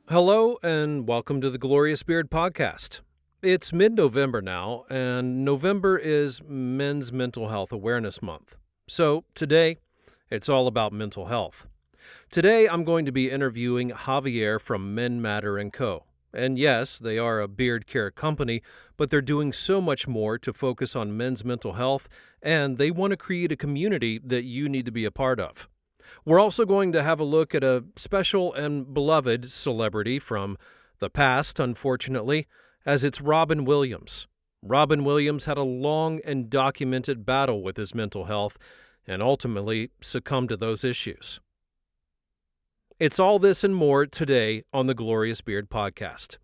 Hello and welcome to the Glorious Beard Podcast. It's mid-November now, and November is Men's Mental Health Awareness Month. So today, it's all about mental health. Today, I'm going to be interviewing Javier from Men Matter & Co. And yes, they are a beard care company, but they're doing so much more to focus on men's mental health, and they want to create a community that you need to be a part of. We're also going to have a look at a special and beloved celebrity from the past, unfortunately, as it's Robin Williams. Robin Williams had a long and documented battle with his mental health and ultimately succumbed to those issues. It's all this and more today on the Glorious Beard Podcast.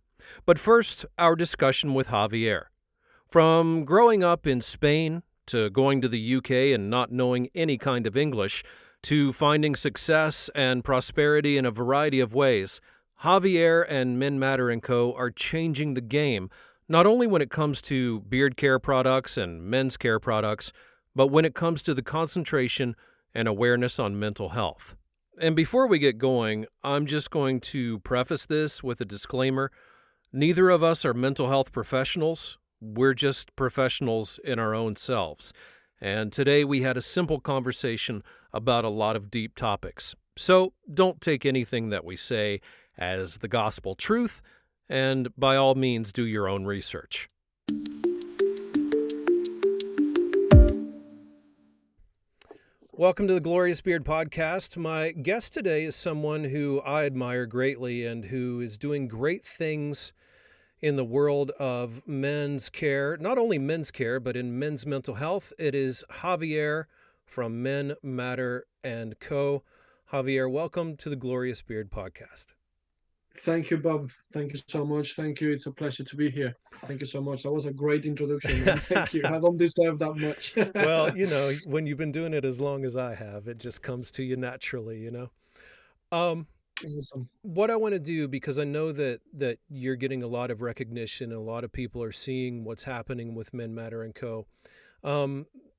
But first, our discussion with Javier. From growing up in Spain to going to the UK and not knowing any kind of English, to finding success and prosperity in a variety of ways, Javier and Men Matter & Co. are changing the game, not only when it comes to beard care products and men's care products, but when it comes to the concentration and awareness on mental health. And before we get going, I'm just going to preface this with a disclaimer. Neither of us are mental health professionals. We're just professionals in our own selves. And today we had a simple conversation about a lot of deep topics. So don't take anything that we say as the gospel truth, and by all means do your own research. Welcome to the Glorious Beard Podcast. My guest today is someone who I admire greatly and who is doing great things in the world of men's care, not only men's care, but in men's mental health. It is Javier from Men Matter & Co. Javier, welcome to the Glorious Beard Podcast. Thank you, Bob. Thank you so much. Thank you. It's a pleasure to be here. Thank you so much. That was a great introduction, man. Thank you. I don't deserve that much. Well, when you've been doing it as long as I have, it just comes to you naturally. Awesome. What I want to do, because I know that you're getting a lot of recognition and a lot of people are seeing what's happening with Men Matter & Co.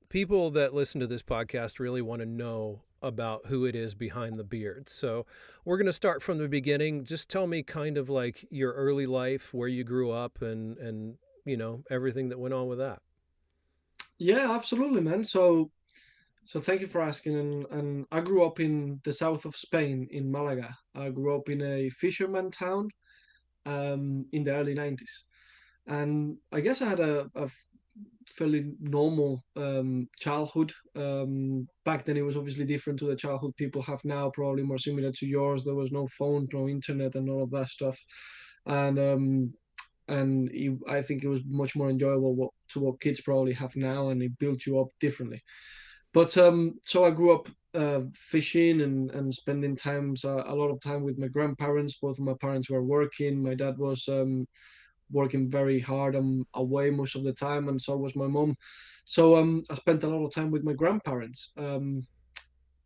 People that listen to this podcast really want to know about who it is behind the beard. So we're going to start from the beginning. Just tell me kind of like your early life, where you grew up and everything that went on with that. Yeah, absolutely, man. So thank you for asking. And I grew up in the south of Spain, in Malaga. I grew up in a fisherman town in the early 90s. And I guess I had a fairly normal childhood. Back then, it was obviously different to the childhood people have now, probably more similar to yours. There was no phone, no internet, and all of that stuff. And I think it was much more enjoyable to what kids probably have now, and it built you up differently. But so I grew up fishing and spending a lot of time with my grandparents. Both of my parents were working. My dad was working very hard and away most of the time, and so was my mom. So I spent a lot of time with my grandparents.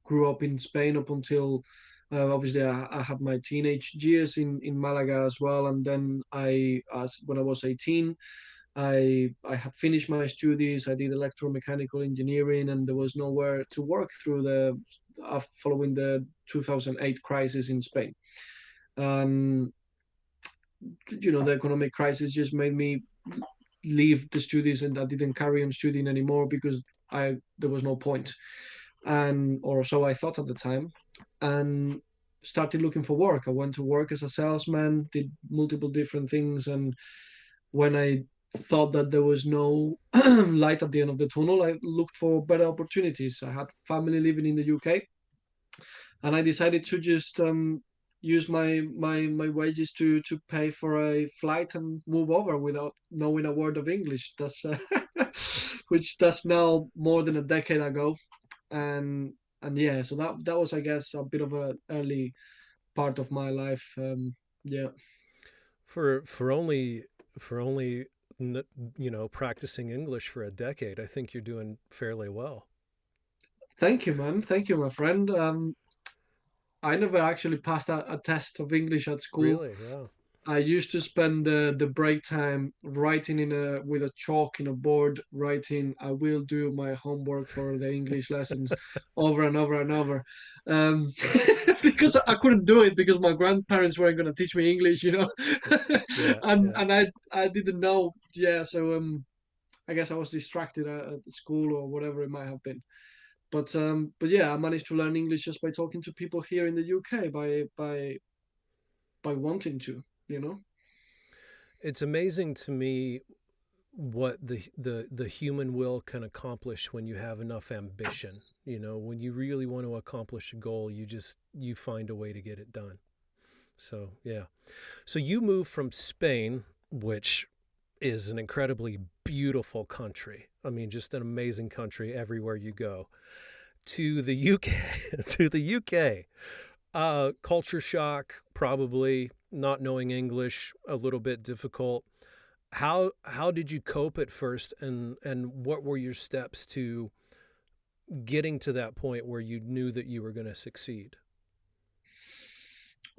Grew up in Spain up until obviously I had my teenage years in Malaga as well, and then as when I was 18, I had finished my studies. I did electromechanical engineering, and there was nowhere to work through the following the 2008 crisis in Spain. And the economic crisis just made me leave the studies, and I didn't carry on studying anymore because I there was no point, and or so I thought at the time, and started looking for work. I went to work as a salesman, did multiple different things, and when I thought that there was no light at the end of the tunnel, I looked for better opportunities. I had family living in the UK, and I decided to just use my wages to pay for a flight and move over without knowing a word of English. That's that's now more than a decade ago, and yeah, so that was, I guess, a bit of an early part of my life. Yeah. For only practicing English for a decade, I think you're doing fairly well. Thank you, man. Thank you, my friend. I never actually passed a test of English at school. Really? Yeah. I used to spend the break time writing in a with a chalk in a board, writing "I will do my homework for the English lessons" over and over and over, um, because I couldn't do it because my grandparents weren't going to teach me English, Yeah, and yeah. I didn't know. Yeah, so I guess I was distracted at school or whatever it might have been. But yeah, I managed to learn English just by talking to people here in the UK by wanting to, you know. It's amazing to me what the human will can accomplish when you have enough ambition. When you really want to accomplish a goal, you find a way to get it done. So, yeah. So you moved from Spain, which is an incredibly beautiful country. I mean, just an amazing country everywhere you go. To the UK, to the UK. Culture shock, probably not knowing English, a little bit difficult. How did you cope at first, and what were your steps to getting to that point where you knew that you were going to succeed?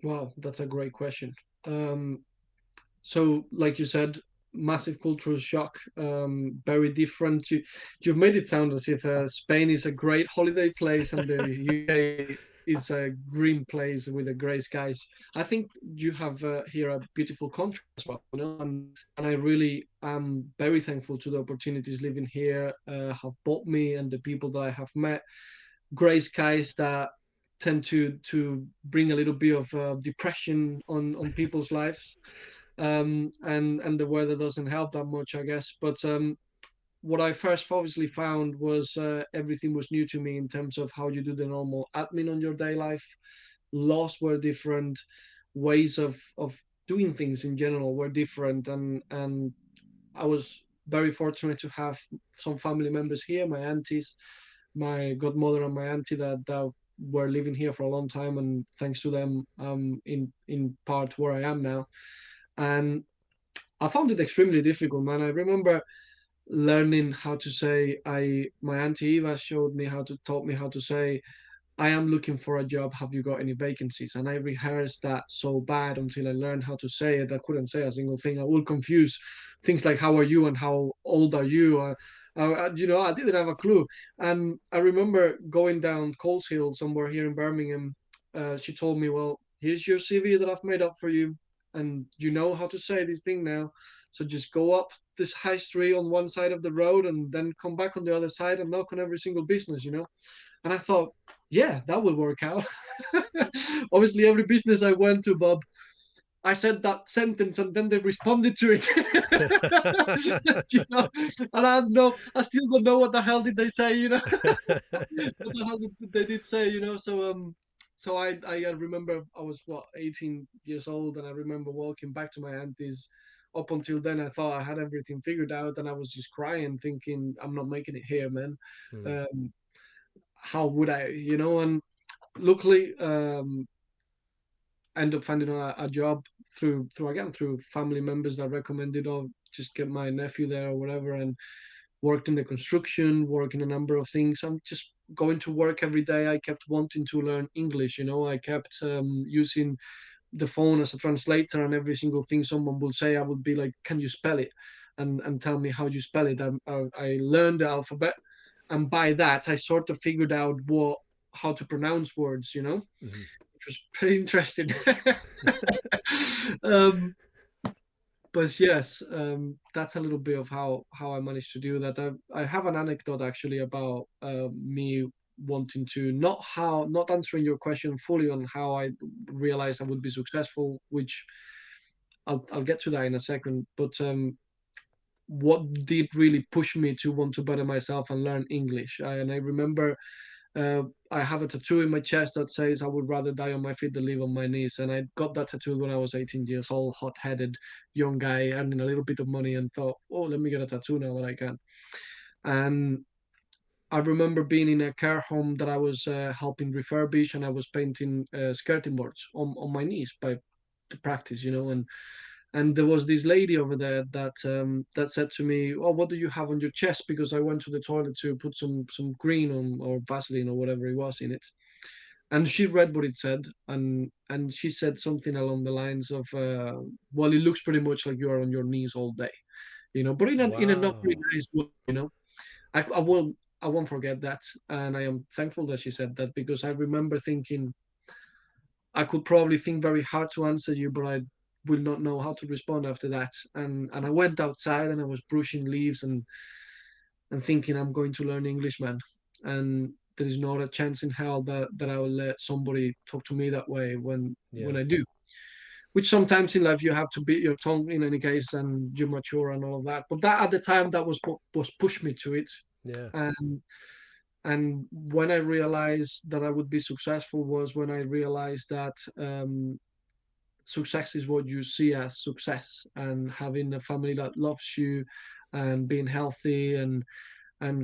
Wow, that's a great question. Um, so, like you said, massive cultural shock, very different. You've made it sound as if Spain is a great holiday place and the UK is a green place with the grey skies. I think you have here a beautiful country as well, and I really am very thankful to the opportunities living here have brought me and the people that I have met. Grey skies that tend to bring a little bit of depression on people's lives, and the weather doesn't help that much, I guess. But what I first obviously found was everything was new to me in terms of how you do the normal admin on your day life. Laws were different, ways of doing things in general were different, and I was very fortunate to have some family members here, my aunties, my godmother and my auntie that were living here for a long time, and thanks to them, in part where I am now. And I found it extremely difficult, man. I remember learning how to say my auntie Eva showed me how to taught me how to say I am looking for a job. Have you got any vacancies? And I rehearsed that so bad until I learned how to say it. I couldn't say a single thing. I would confuse things like "How are you?" and "How old are you?" I didn't have a clue. And I remember going down Coles Hill somewhere here in Birmingham. She told me, "Well, here's your CV that I've made up for you, and you know how to say this thing now. So just go up this high street on one side of the road, and then come back on the other side and knock on every single business." And I thought, yeah, that will work out. Obviously, every business I went to, Bob, I said that sentence and then they responded to it. And I still don't know what the hell did they say, what the hell they did say, So I remember I was 18 years old, and I remember walking back to my auntie's. Up until then, I thought I had everything figured out, and I was just crying, thinking, I'm not making it here, man. Hmm. Um, how would And luckily, I ended up finding a job through family members that recommended, or just get my nephew there or whatever, and worked in the construction, worked in a number of things. I'm just going to work every day. I kept wanting to learn English. I kept using the phone as a translator, and every single thing someone will say, I would be like, "Can you spell it?" and tell me how you spell it. I learned the alphabet, and by that, I sort of figured out how to pronounce words. Hmm. Which was pretty interesting. um, but yes, that's a little bit of how I managed to do that. I have an anecdote actually about me wanting to not answering your question fully on how I realized I would be successful, which I'll get to that in a second. But what did really push me to want to better myself and learn English? And I remember uh, I have a tattoo in my chest that says, "I would rather die on my feet than live on my knees." And I got that tattoo when I was 18 years old, hot headed young guy, earning a little bit of money, and thought, "Oh, let me get a tattoo now that I can." And I remember being in a care home that I was helping refurbish, and I was painting skirting boards on my knees by the practice, and there was this lady over there that said to me, "Oh, what do you have on your chest?" Because I went to the toilet to put some green on or Vaseline or whatever it was in it. and she read what it said, and she said something along the lines of, well, it looks pretty much like you are on your knees all day, but in a not very Wow. nice way. I won't forget that, and I am thankful that she said that, because I remember thinking I could probably think very hard to answer you, but I will not know how to respond after that. And I went outside and I was brushing leaves and thinking I'm going to learn English, man. And there is not a chance in hell that I will let somebody talk to me that way when Yeah. I do. Which sometimes in life you have to bite your tongue in any case, and you mature and all of that. But that at the time, that was what was pushed me to it. Yeah. And and when I realized that I would be successful was when I realized that success is what you see as success, and having a family that loves you, and being healthy, and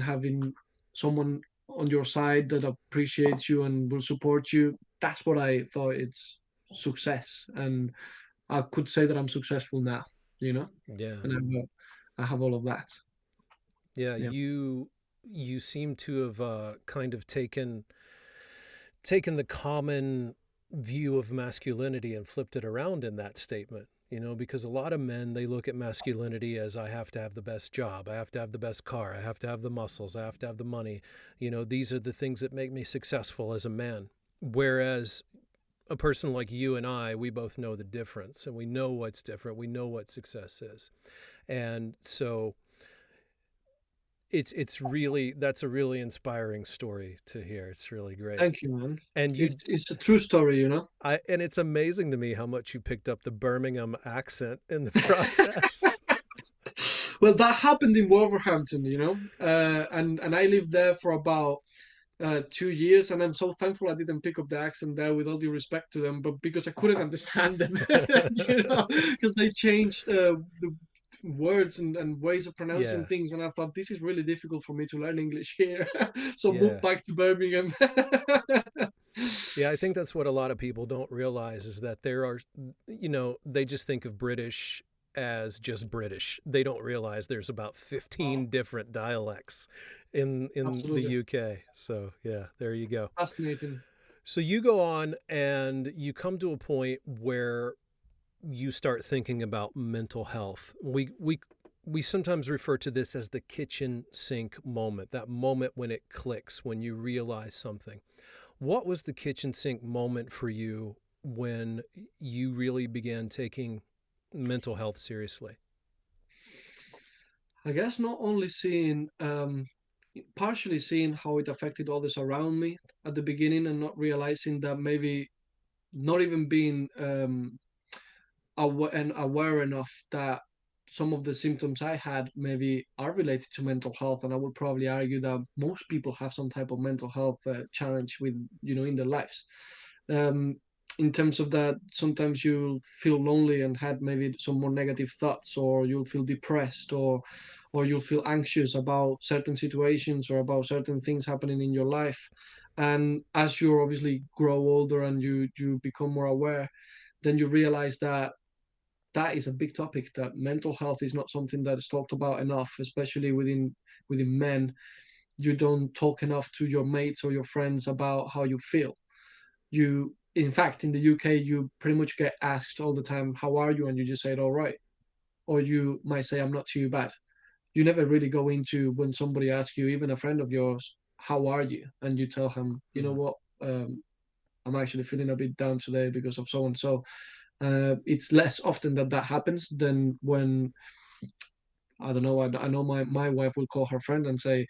having someone on your side that appreciates you and will support you. That's what I thought it's success, and I could say that I'm successful now, you know, Yeah. and I have all of that. Yeah. Yeah. You seem to have kind of taken the common view of masculinity and flipped it around in that statement. Because a lot of men, they look at masculinity as, I have to have the best job, I have to have the best car, I have to have the muscles, I have to have the money. These are the things that make me successful as a man. Whereas a person like you and I, we both know the difference, and we know what's different. We know what success is. And so it's really, that's a really inspiring story to hear. It's really great. Thank you, man. And It's a true story. and it's amazing to me how much you picked up the Birmingham accent in the process. Well, that happened in Wolverhampton, and I lived there for about 2 years, and I'm so thankful I didn't pick up the accent there. With all due respect to them, but because I couldn't understand them, because they changed the words and ways of pronouncing Yeah. things, and I thought this is really difficult for me to learn English here. So moved Yeah. back to Birmingham. Yeah, I think that's what a lot of people don't realize is that there are, they just think of British as just British. They don't realize there's about Oh, 15 different dialects in the absolutely UK. So, yeah, there you go. fascinating. So you go on and you come to a point where you start thinking about mental health. We sometimes refer to this as the kitchen sink moment, that moment when it clicks, when you realize something. What was the kitchen sink moment for you when you really began taking mental health seriously? I guess not only seeing, partially seeing how it affected others around me at the beginning, and not realizing that maybe not even being aware enough that some of the symptoms I had maybe are related to mental health. And I would probably argue that most people have some type of mental health challenge with, in their lives. Um, in terms of that, sometimes you'll feel lonely and had maybe some more negative thoughts, or you'll feel depressed, or you'll feel anxious about certain situations or about certain things happening in your life. And as you obviously grow older and you become more aware, then you realize that that is a big topic, that mental health is not something that is talked about enough, especially within men. You don't talk enough to your mates or your friends about how you feel. You In fact, in the UK, you pretty much get asked all the time, how are you? And you just say it all right. Or you might say, I'm not too bad. You never really go into, when somebody asks you, even a friend of yours, how are you? And you tell him, you know Mm. what, I'm actually feeling a bit down today because of so and so. It's less often that that happens than when, I don't know. I know my wife will call her friend and say,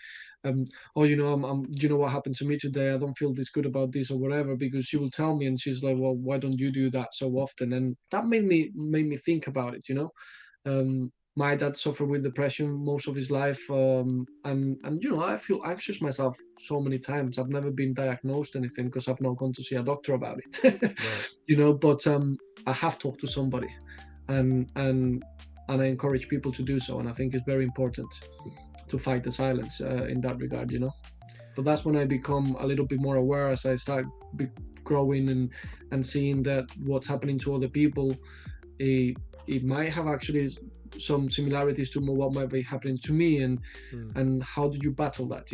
"Oh, you know what happened to me today? I don't feel this good about this or whatever." Because she will tell me, and she's like, "Well, why don't you do that so often?" And that made me think about it. My dad suffered with depression most of his life, and I feel anxious myself so many times. I've never been diagnosed anything because I've not gone to see a doctor about it. Right. But I have talked to somebody, and I encourage people to do so. And I think it's very important to fight the silence in that regard. But that's when I become a little bit more aware as I start growing and seeing that what's happening to other people, it, it might have actually some similarities to what might be happening to me, and Mm. and how do you battle that?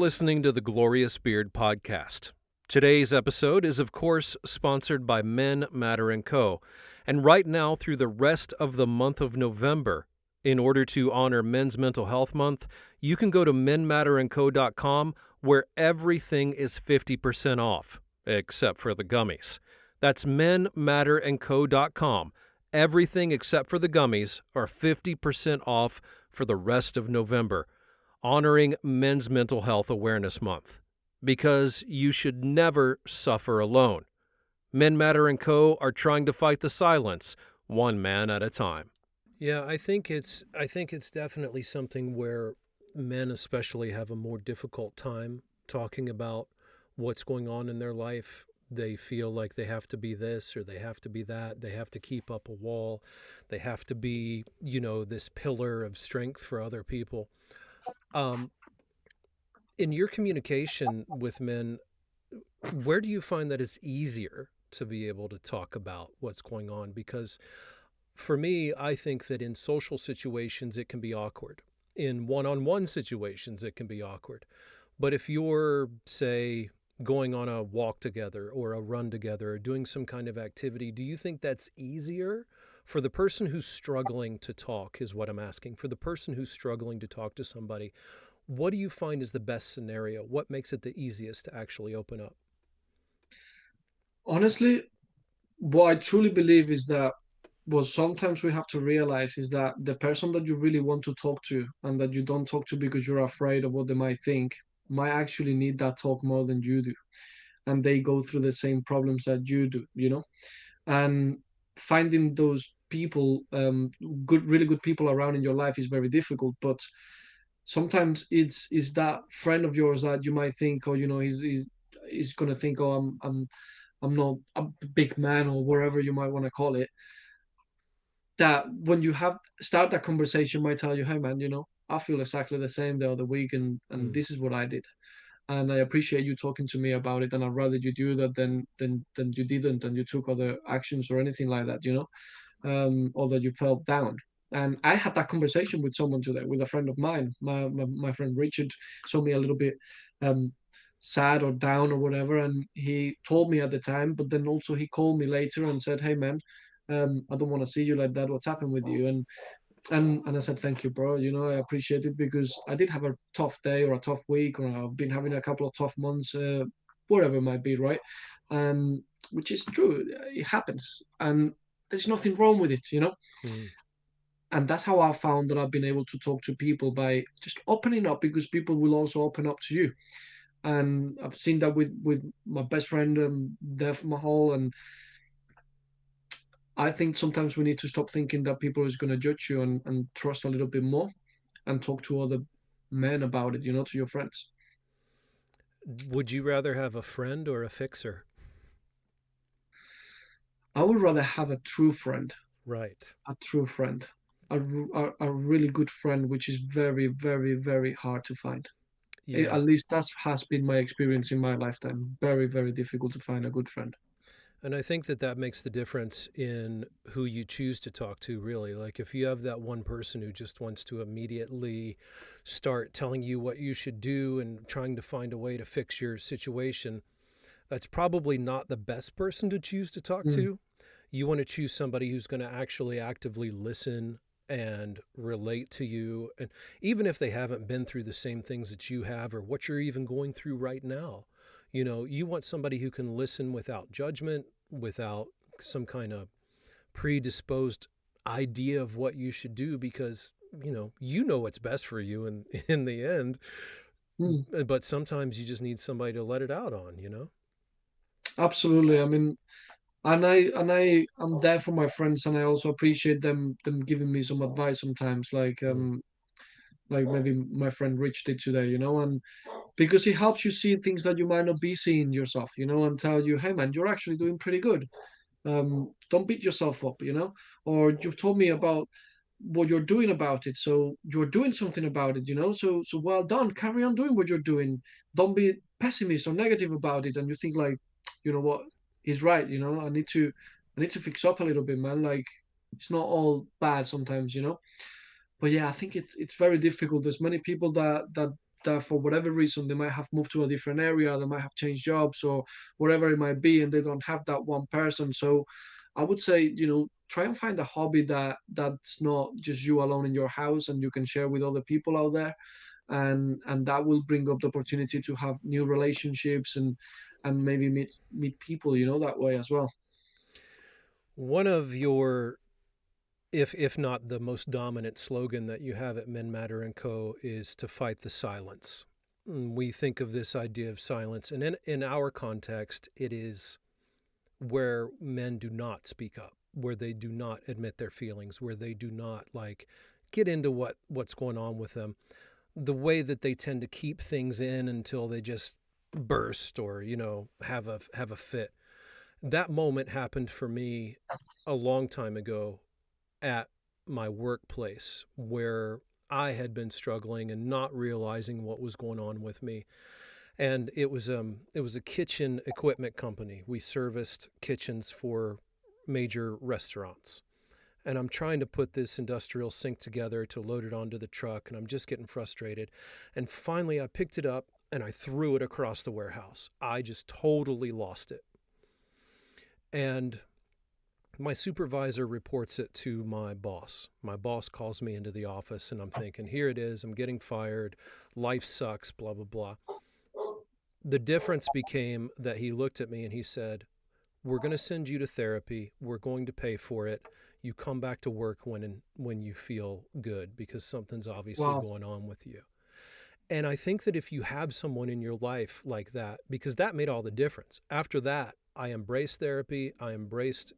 listening to the Glorious Beard podcast. Today's episode is, of course, sponsored by Men Matter & Co. And right now, through the rest of the month of November, in order to honor Men's Mental Health Month, you can go to menmatterandco.com where everything is 50% off, except for the gummies. That's menmatterandco.com. Everything except for the gummies are 50% off for the rest of November, honoring Men's Mental Health Awareness Month, because you should never suffer alone. Men Matter & Co. are trying to fight the silence, one man at a time. Yeah, I think it's definitely something where men especially have a more difficult time talking about what's going on in their life. They feel like they have to be this or they have to be that. They have to keep up a wall. They have to be, this pillar of strength for other people. Um, in your communication with men, where do you find that it's easier to be able to talk about what's going on? Because for me, I think that in social situations, it can be awkward. In one on one situations, it can be awkward. But if you're, say, going on a walk together or a run together or doing some kind of activity, do you think that's easier for the person who's struggling to talk, is what I'm asking? For the person who's struggling to talk to somebody, what do you find is the best scenario? What makes it the easiest to actually open up? Honestly, what I truly believe is that what sometimes we have to realize is that the person that you really want to talk to and that you don't talk to because you're afraid of what they might think might actually need that talk more than you do. And they go through the same problems that you do. And finding those people, really good people around in your life is very difficult. But sometimes it's that friend of yours that you might think, oh, he's gonna think, oh, I'm not a big man or whatever you might want to call it. That when you have start that conversation might tell you, hey man, I feel exactly the same the other week, and Mm. this is what I did, and I appreciate you talking to me about it, and I'd rather you do that than you didn't, and you took other actions or anything like that. Or that you felt down. And I had that conversation with someone today, with a friend of mine. My friend Richard saw me a little bit um, sad or down or whatever, and he told me at the time, but then also he called me later and said, "Hey man, I don't want to see you like that. What's happened with you?" And I said, "Thank you, bro. I appreciate it because I did have a tough day or a tough week, or I've been having a couple of tough months, whatever it might be, right?" And which is true, it happens, and there's nothing wrong with it. Mm. And that's how I found that I've been able to talk to people by just opening up, because people will also open up to you. And I've seen that with my best friend, Dev Mahal, and I think sometimes we need to stop thinking that people is going to judge you, and trust a little bit more and talk to other men about it, to your friends. Would you rather have a friend or a fixer? I would rather have a true friend, Right. a true friend, a really good friend, which is very, very, very hard to find. Yeah. At least that has been my experience in my lifetime. Very, very difficult to find a good friend. And I think that that makes the difference in who you choose to talk to, really. Like, if you have that one person who just wants to immediately start telling you what you should do and trying to find a way to fix your situation, that's probably not the best person to choose to talk Mm, to. You want to choose somebody who's going to actually actively listen and relate to you. And even if they haven't been through the same things that you have or what you're even going through right now, you want somebody who can listen without judgment, without some kind of predisposed idea of what you should do, because you know what's best for you in the end. mm. But sometimes you just need somebody to let it out on. Absolutely. I mean, I'm there for my friends, and I also appreciate them giving me some advice sometimes, Mm. like maybe my friend Rich did today, and because it helps you see things that you might not be seeing yourself, and tell you, hey man, you're actually doing pretty good. Don't beat yourself up. Or you've told me about what you're doing about it, so you're doing something about it. So well done, carry on doing what you're doing. Don't be pessimist or negative about it, and you think like, you know what, he's right. I need to fix up a little bit, man. Like, it's not all bad sometimes. But yeah, I think it's very difficult. There's many people that that for whatever reason they might have moved to a different area, they might have changed jobs or whatever it might be, and they don't have that one person. So I would say, try and find a hobby that's not just you alone in your house and you can share with other people out there, and that will bring up the opportunity to have new relationships and maybe meet people, that way as well. One of your, if not the most dominant slogan that you have at Men Matter and Co. is to fight the silence. We think of this idea of silence, and in our context, it is where men do not speak up, where they do not admit their feelings, where they do not get into what's going on with them. The way that they tend to keep things in until they just burst or have a fit. That moment happened for me a long time ago at my workplace, where I had been struggling and not realizing what was going on with me. And it was a kitchen equipment company. We serviced kitchens for major restaurants. And I'm trying to put this industrial sink together to load it onto the truck, and I'm just getting frustrated. And finally I picked it up and I threw it across the warehouse. I just totally lost it. And my supervisor reports it to my boss. My boss calls me into the office, and I'm thinking, here it is, I'm getting fired, life sucks, blah, blah, blah. The difference became that he looked at me and he said, we're going to send you to therapy. We're going to pay for it. You come back to work when you feel good, because something's obviously Wow. going on with you. And I think that if you have someone in your life like that, because that made all the difference. After that, I embraced therapy. I embraced,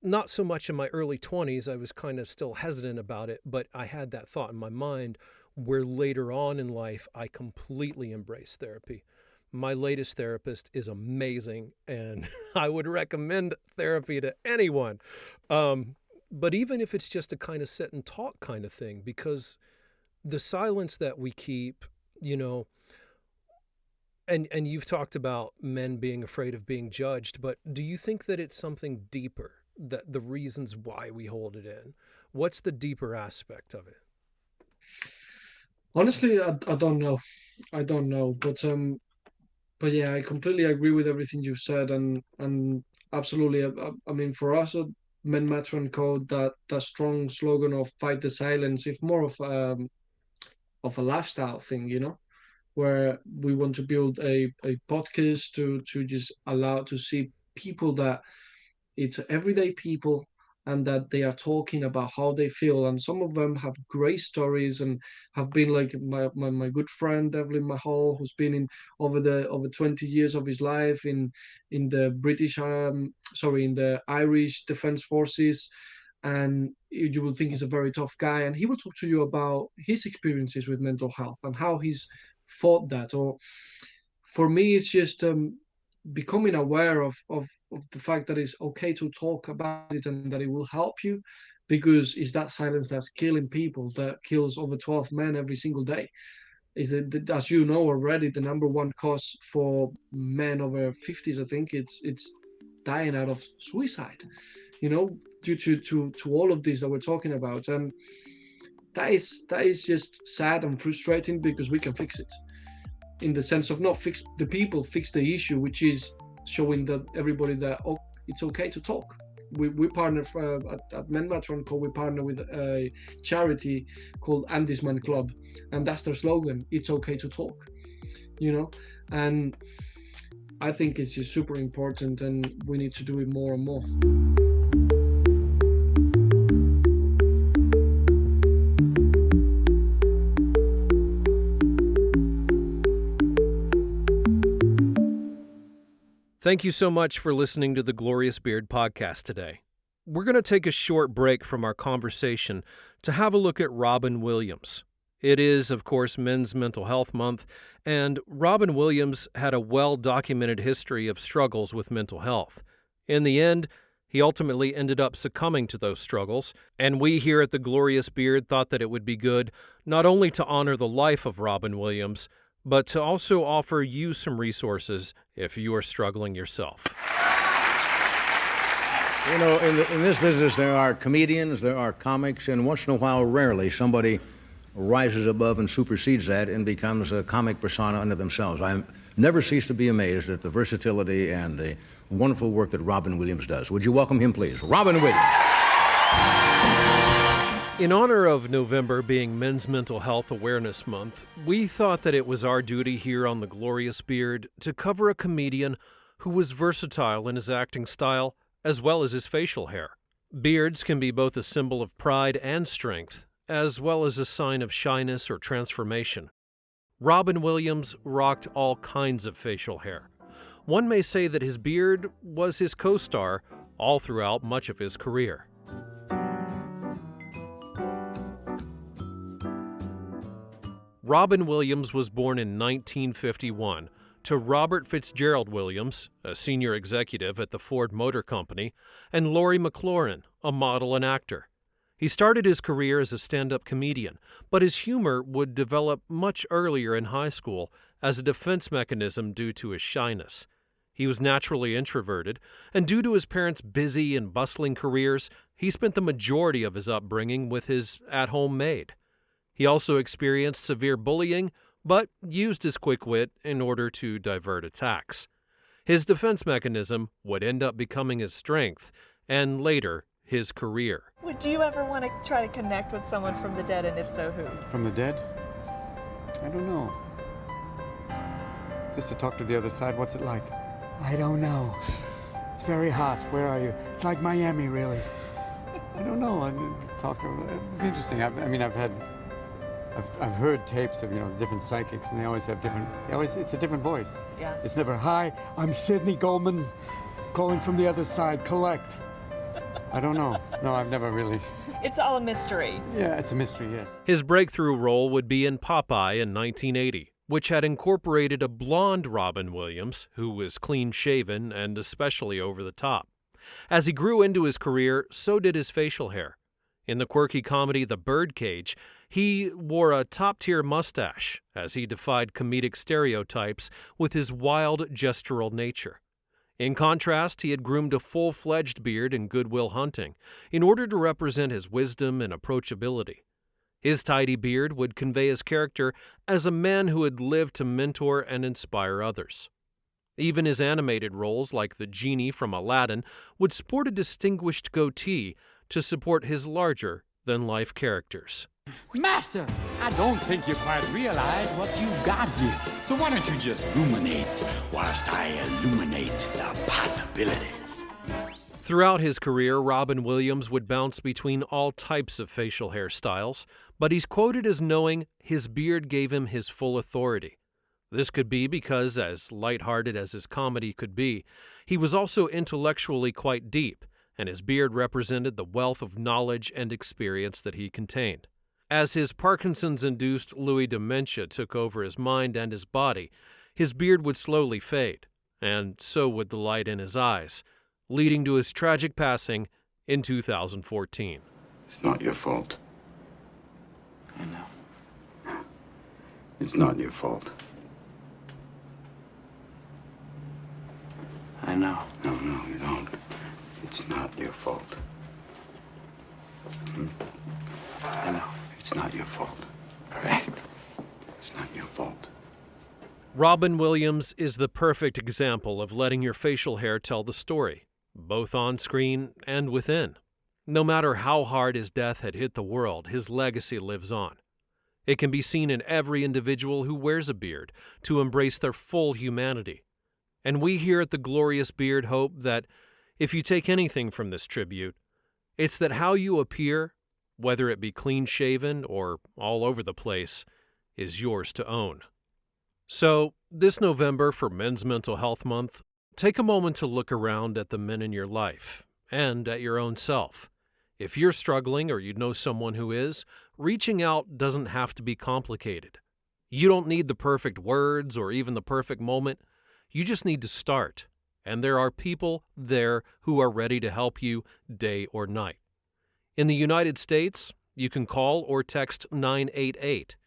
not so much in my early 20s. I was kind of still hesitant about it, but I had that thought in my mind where later on in life, I completely embraced therapy. My latest therapist is amazing, and I would recommend therapy to anyone. But even if it's just a kind of sit and talk kind of thing, because the silence that we keep, and you've talked about men being afraid of being judged, but do you think that it's something deeper, that the reasons why we hold it in? What's the deeper aspect of it? Honestly, I don't know. I don't know, but yeah, I completely agree with everything you've said, and absolutely. I mean, for us at Men Matter and Co, that strong slogan of "fight the silence" is more of a lifestyle thing, where we want to build a podcast to just allow to see people that it's everyday people, and that they are talking about how they feel, and some of them have great stories and have been like my good friend Devlin Mahal, who's been in over 20 years of his life in the in the Irish Defence Forces, and you will think he's a very tough guy, and he will talk to you about his experiences with mental health and how he's fought that. Or for me, it's just becoming aware of the fact that it's okay to talk about it and that it will help you, because it's that silence that's killing people, that kills over 12 men every single day. Is that, as you know already, the number one cause for men over 50s, I think it's dying out of suicide, due to all of this that we're talking about. And that is just sad and frustrating, because we can fix it, in the sense of not fix the people, fix the issue, which is showing that everybody that it's okay to talk. We partner at Men Matter and Co. We partner with a charity called Andy's Man Club, and that's their slogan: "It's okay to talk." And I think it's just super important, and we need to do it more and more. Thank you so much for listening to the Glorious Beard podcast today. We're going to take a short break from our conversation to have a look at Robin Williams. It is, of course, Men's Mental Health Month, and Robin Williams had a well-documented history of struggles with mental health. In the end, he ultimately ended up succumbing to those struggles, and we here at the Glorious Beard thought that it would be good not only to honor the life of Robin Williams, but to also offer you some resources if you are struggling yourself. In this business, there are comedians, there are comics, and once in a while, rarely, somebody rises above and supersedes that and becomes a comic persona unto themselves. I never cease to be amazed at the versatility and the wonderful work that Robin Williams does. Would you welcome him, please? Robin Williams. In honor of November being Men's Mental Health Awareness Month, we thought that it was our duty here on The Glorious Beard to cover a comedian who was versatile in his acting style as well as his facial hair. Beards can be both a symbol of pride and strength, as well as a sign of shyness or transformation. Robin Williams rocked all kinds of facial hair. One may say that his beard was his co-star all throughout much of his career. Robin Williams was born in 1951 to Robert Fitzgerald Williams, a senior executive at the Ford Motor Company, and Laurie McLaurin, a model and actor. He started his career as a stand-up comedian, but his humor would develop much earlier in high school as a defense mechanism due to his shyness. He was naturally introverted, and due to his parents' busy and bustling careers, he spent the majority of his upbringing with his at-home maid. He also experienced severe bullying, but used his quick wit in order to divert attacks. His defense mechanism would end up becoming his strength, and later, his career. Would you ever want to try to connect with someone from the dead, and if so, who? From the dead? I don't know. Just to talk to the other side, what's it like? I don't know. It's very hot. Where are you? It's like Miami, really. I don't know. It'd be interesting. I've heard tapes of, different psychics, and they always have it's a different voice. Yeah. It's never, Hi, I'm Sidney Goldman, calling from the other side. Collect. I don't know. No, I've never really. It's all a mystery. Yeah, it's a mystery, yes. His breakthrough role would be in Popeye in 1980, which had incorporated a blonde Robin Williams, who was clean-shaven and especially over the top. As he grew into his career, so did his facial hair. In the quirky comedy The Birdcage, he wore a top-tier mustache as he defied comedic stereotypes with his wild gestural nature. In contrast, he had groomed a full-fledged beard in Good Will Hunting in order to represent his wisdom and approachability. His tidy beard would convey his character as a man who had lived to mentor and inspire others. Even his animated roles, like the genie from Aladdin, would sport a distinguished goatee to support his larger-than-life characters. Master, I don't think you quite realize what you've got here. So why don't you just ruminate whilst I illuminate the possibilities? Throughout his career, Robin Williams would bounce between all types of facial hairstyles, but he's quoted as knowing his beard gave him his full authority. This could be because, as lighthearted as his comedy could be, he was also intellectually quite deep, and his beard represented the wealth of knowledge and experience that he contained. As his Parkinson's-induced Lewy dementia took over his mind and his body, his beard would slowly fade, and so would the light in his eyes, leading to his tragic passing in 2014. It's not your fault. I know. It's not your fault. I know. No, you don't. It's not your fault. I know. It's not your fault. All right. It's not your fault. Robin Williams is the perfect example of letting your facial hair tell the story, both on screen and within. No matter how hard his death had hit the world, his legacy lives on. It can be seen in every individual who wears a beard to embrace their full humanity. And we here at The Glorious Beard hope that if you take anything from this tribute, it's that how you appear, whether it be clean-shaven or all over the place, is yours to own. So, this November for Men's Mental Health Month, take a moment to look around at the men in your life and at your own self. If you're struggling or you know someone who is, reaching out doesn't have to be complicated. You don't need the perfect words or even the perfect moment. You just need to start, and there are people there who are ready to help you day or night. In the United States, you can call or text 988.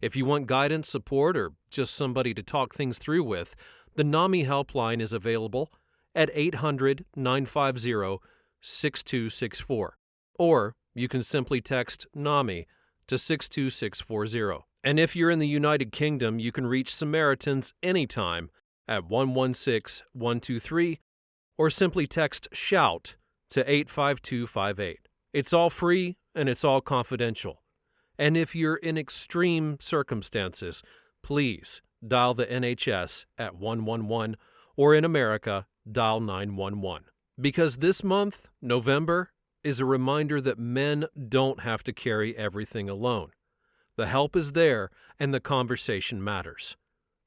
If you want guidance, support, or just somebody to talk things through with, the NAMI Helpline is available at 800-950-6264. Or you can simply text NAMI to 62640. And if you're in the United Kingdom, you can reach Samaritans anytime at 116-123 or simply text SHOUT to 85258. It's all free and it's all confidential. And if you're in extreme circumstances, please dial the NHS at 111 or in America, dial 911. Because this month, November, is a reminder that men don't have to carry everything alone. The help is there and the conversation matters.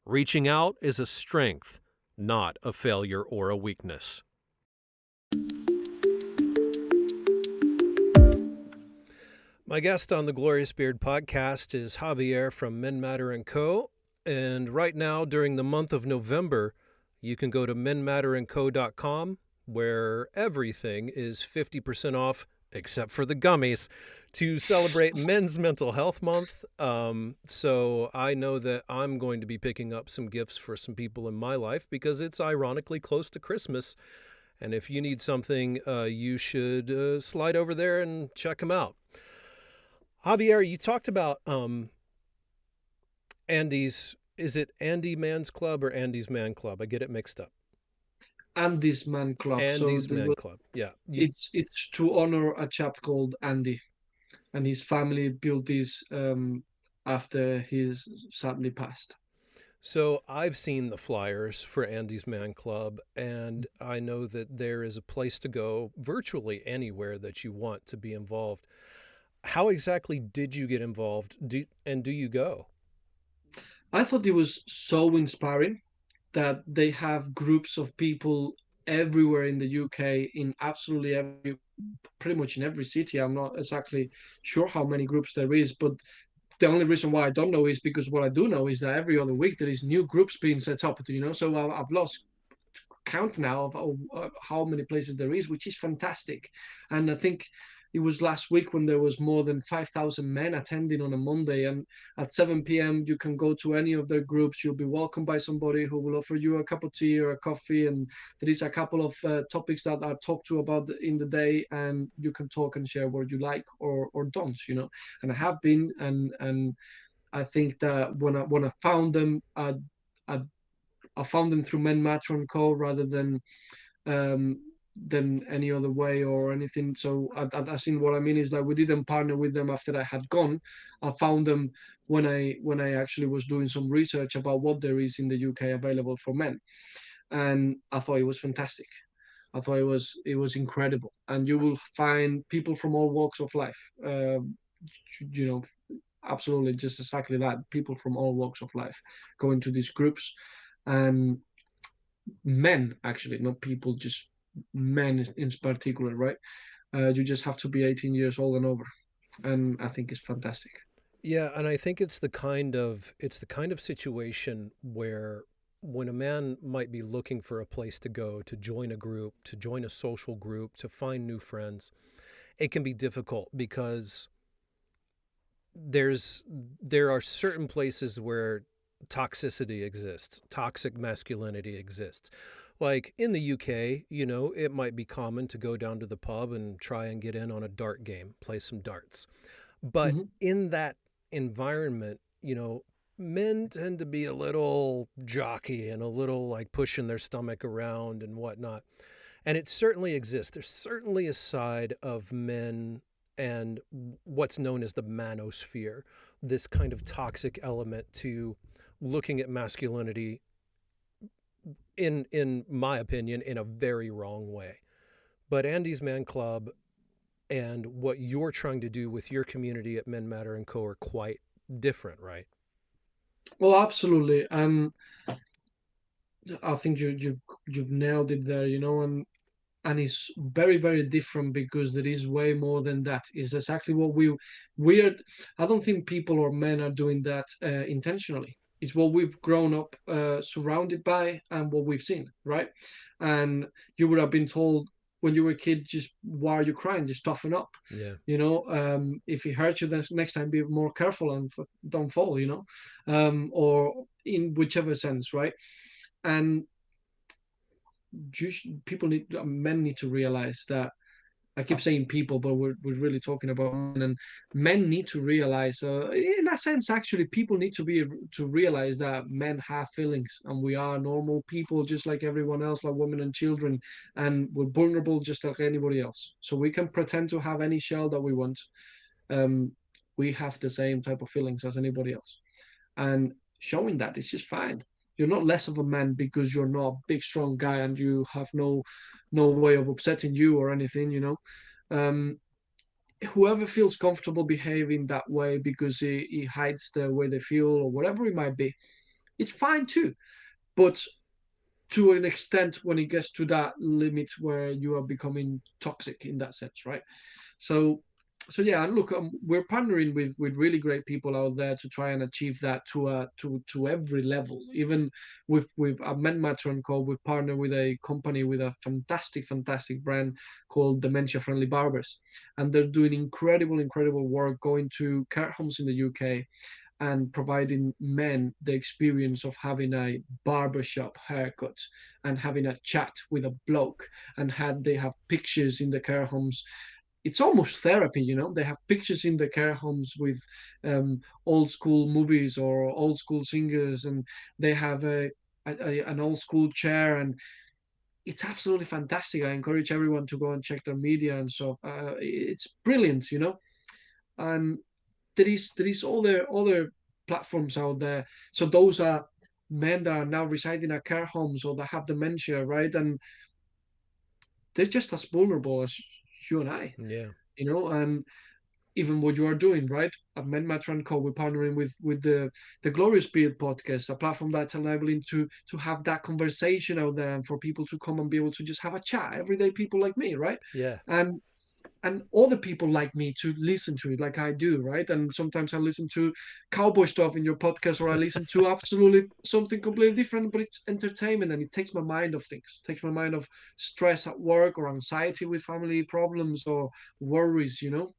Reaching out is a strength, not a failure or a weakness. My guest on the Glorious Beard podcast is Javier from Men Matter & Co. And right now, during the month of November, you can go to menmatterandco.com, where everything is 50% off, except for the gummies, to celebrate Men's Mental Health Month. So I know that I'm going to be picking up some gifts for some people in my life because it's ironically close to Christmas. And if you need something, you should slide over there and check them out. Javier, you talked about Andy's, is it Andy Man's Club or Andy's Man Club? I get it mixed up. Andy's Man Club. Andy's Man Club, yeah. It's to honor a chap called Andy, and his family built this after he's sadly passed. So I've seen the flyers for Andy's Man Club, and I know that there is a place to go virtually anywhere that you want to be involved. How exactly did you get involved, do you go? I thought it was so inspiring that they have groups of people everywhere in the UK, in absolutely pretty much in every city. I'm not exactly sure how many groups there is, but the only reason why I don't know is because what I do know is that every other week there is new groups being set up, so I've lost count now of how many places there is, which is fantastic. And I think it was last week when there was more than 5,000 men attending on a Monday, and at 7 p.m. you can go to any of their groups. You'll be welcomed by somebody who will offer you a cup of tea or a coffee, and there is a couple of topics that are talked to about in the day, and you can talk and share what you like or don't, and I have been, and I think that when I found them, I found them through Men Matter & Co. rather than any other way or anything. So I think what I mean is that we didn't partner with them after I had gone. I found them when I actually was doing some research about what there is in the UK available for men, and I thought it was fantastic. I thought it was incredible, and you will find people from all walks of life. Absolutely, just exactly that. People from all walks of life going to these groups, and men actually, not people, just men in particular, right? You just have to be 18 years old and over, and I think it's fantastic. Yeah, and I think it's the kind of situation where when a man might be looking for a place to go, to join a group, to join a social group, to find new friends, it can be difficult because there are certain places where toxicity exists, toxic masculinity exists. Like in the UK, it might be common to go down to the pub and try and get in on a dart game, play some darts. But in that environment, men tend to be a little jockey and a little like pushing their stomach around and whatnot. And it certainly exists. There's certainly a side of men and what's known as the manosphere, this kind of toxic element to looking at masculinity, in my opinion, in a very wrong way. But Andy's Man Club and what you're trying to do with your community at Men Matter & Co. are quite different, right? Well, absolutely, and I think you've nailed it there, and it's very, very different because there is way more than that. It's exactly what we're. I don't think people or men are doing that intentionally. It's what we've grown up surrounded by and what we've seen, right? And you would have been told when you were a kid, just why are you crying? Just toughen up. Yeah. If it hurts you, then next time be more careful and don't fall. Or in whichever sense, right? And men need to realize that I keep saying people, but we're really talking about men, and men need to realize, in a sense, actually, people need to realize that men have feelings, and we are normal people just like everyone else, like women and children, and we're vulnerable just like anybody else. So we can pretend to have any shell that we want. Um, we have the same type of feelings as anybody else, and showing that is just fine. You're not less of a man because you're not a big strong guy and you have no way of upsetting you or anything, you know. um Whoever feels comfortable behaving that way because he hides the way they feel or whatever it might be, it's fine too. But to an extent, when it gets to that limit where you are becoming toxic in that sense, right? So, so yeah, and look, we're partnering with really great people out there to try and achieve that to every level. Even with Men Matter and Co, we've partnered with a company with a fantastic brand called Dementia Friendly Barbers, and they're doing incredible work going to care homes in the UK and providing men the experience of having a barbershop haircut and having a chat with a bloke, and they have pictures in the care homes. It's almost therapy, you know. They have pictures in the care homes with old school movies or old school singers, and they have an old school chair, and it's absolutely fantastic. I encourage everyone to go and check their media and so it's brilliant, you know. And there is other platforms out there. So those are men that are now residing at care homes or that have dementia, right? And they're just as vulnerable as you and I, Yeah. you know. And even what you are doing, right? At Men Matter and Co, we're partnering with the Glorious Beard podcast, a platform that's enabling to have that conversation out there and for people to come and be able to just have a chat, everyday people like me, right? Yeah. And other people like me to listen to it like I do, right? And sometimes I listen to cowboy stuff in your podcast, or I listen to absolutely something completely different, but it's entertainment and it takes my mind off things, takes my mind off stress at work or anxiety with family problems or worries, you know.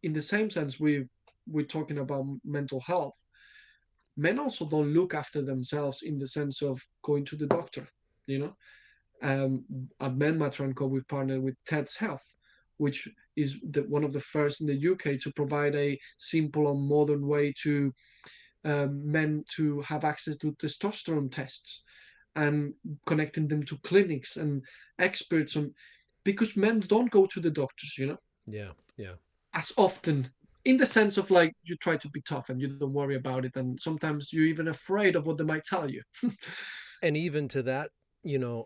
In the same sense, we're talking about mental health. Men also don't look after themselves in the sense of going to the doctor, you know. At Men Matter and Co, we've partnered with Ted's Health, which is one of the first in the UK to provide a simple and modern way to men to have access to testosterone tests and connecting them to clinics and experts on, because men don't go to the doctors, you know, Yeah. Yeah. as often, in the sense of like you try to be tough and you don't worry about it, and sometimes you're even afraid of what they might tell you. And even to that,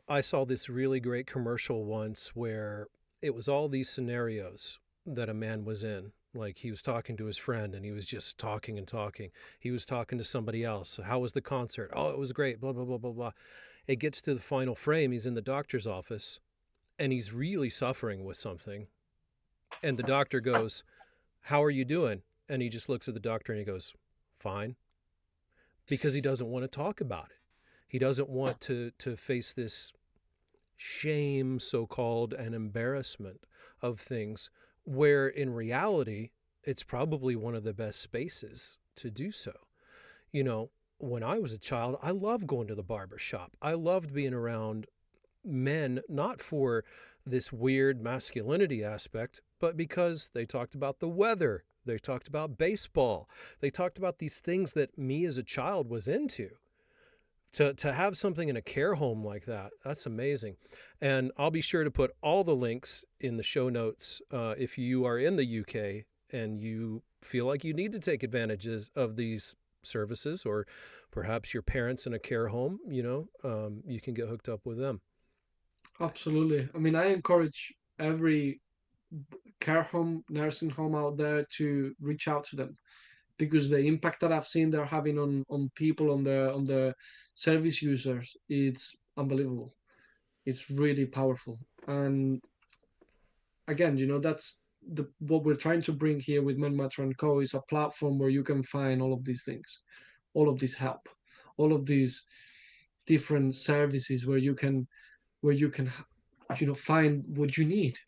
I saw this really great commercial once where it was all these scenarios that a man was in. Like he was talking to his friend and he was just talking and talking. He was talking to somebody else. How was the concert? Oh, it was great, blah, blah, blah, blah, blah. It gets to the final frame. He's in the doctor's office and he's really suffering with something. And the doctor goes, "How are you doing?" And he just looks at the doctor and he goes, "Fine," because he doesn't want to talk about it. He doesn't want to face this shame, so-called, and embarrassment of things, where in reality, it's probably one of the best spaces to do so. You know, when I was a child, I loved going to the barber shop. I loved being around men, not for this weird masculinity aspect, but because they talked about the weather. They talked about baseball. They talked about these things that me as a child was into. To have something in a care home like that, that's amazing. And I'll be sure to put all the links in the show notes if you are in the UK and you feel like you need to take advantages of these services, or perhaps your parents in a care home, you can get hooked up with them. Absolutely. I mean, I encourage every care home, nursing home out there to reach out to them, because the impact that I've seen they're having on people, on the service users, it's unbelievable. It's really powerful. And again, you know, that's what we're trying to bring here with Men Matter and Co is a platform where you can find all of these things, all of this help, all of these different services where you can find what you need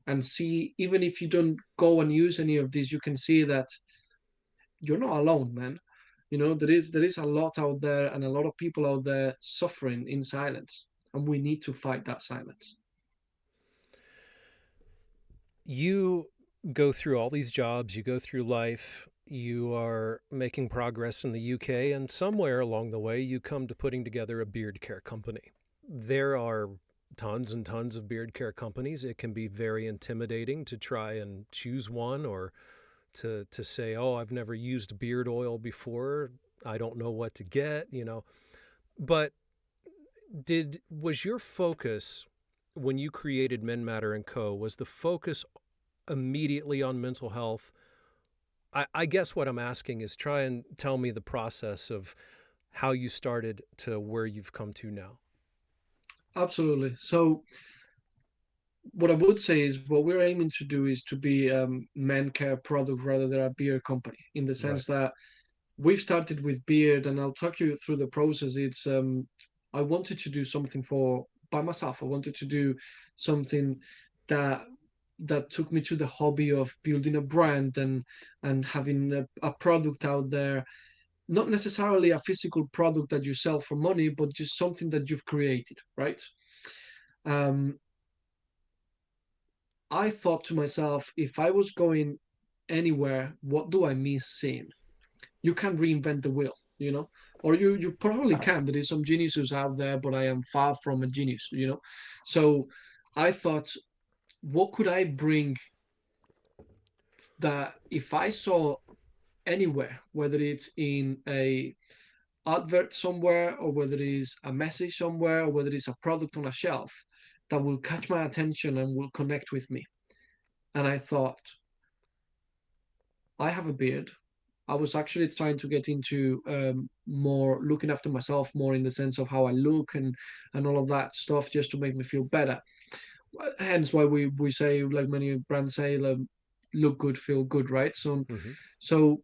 and see. Even if you don't go and use any of these, you can see that you're not alone, man. You know, there is a lot out there and a lot of people out there suffering in silence, and we need to fight that silence. you go through all these jobs, you go through life, you are making progress in the UK, and somewhere along the way, you come to putting together a beard care company. There are tons and tons of beard care companies. It can be very intimidating to try and choose one, or to say, oh, I've never used beard oil before. I don't know what to get, But was your focus when you created Men Matter and Co., was the focus immediately on mental health? I guess what I'm asking is try and tell me the process of how you started to where you've come to now. Absolutely. So what I would say is what we're aiming to do is to be men care product rather than a beer company, in the Right. sense that we've started with beard, and I'll talk you through the process. It's I wanted to do something for by myself. I wanted to do something that took me to the hobby of building a brand and having a product out there, not necessarily a physical product that you sell for money, but just something that you've created, right? Um, I thought to myself, if I was going anywhere, what do I miss seeing? You can reinvent the wheel, or you probably can. There is some geniuses out there, but I am far from a genius. So I thought, what could I bring that if I saw anywhere, whether it's in a advert somewhere, or whether it is a message somewhere, or whether it's a product on a shelf, that will catch my attention and will connect with me. And I thought, I have a beard. I was actually trying to get into more looking after myself, more in the sense of how I look and all of that stuff, just to make me feel better. Hence why we say, like many brands say, look good, feel good, right? So Mm-hmm. so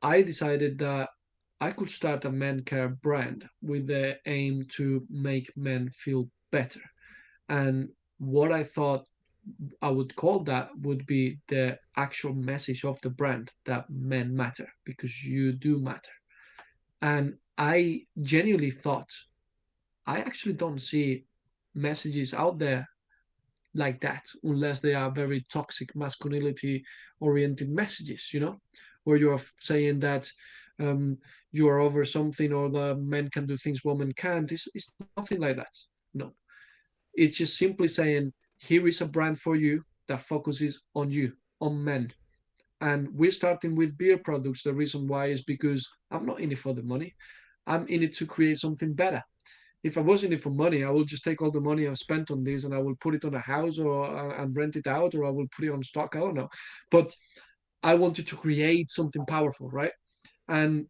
I decided that I could start a men care brand with the aim to make men feel better. And what I thought I would call that would be the actual message of the brand, that men matter because you do matter. And I genuinely thought, I actually don't see messages out there like that unless they are very toxic masculinity oriented messages, where you're saying that you are over something, or the men can do things women can't. It's nothing like that. No, it's just simply saying, here is a brand for you that focuses on you, on men. And we're starting with beer products. The reason why is because I'm not in it for the money. I'm in it to create something better. If I was in it for money, I will just take all the money I've spent on this and I will put it on a house, or and rent it out, or I will put it on stock. I don't know. But I wanted to create something powerful, right? And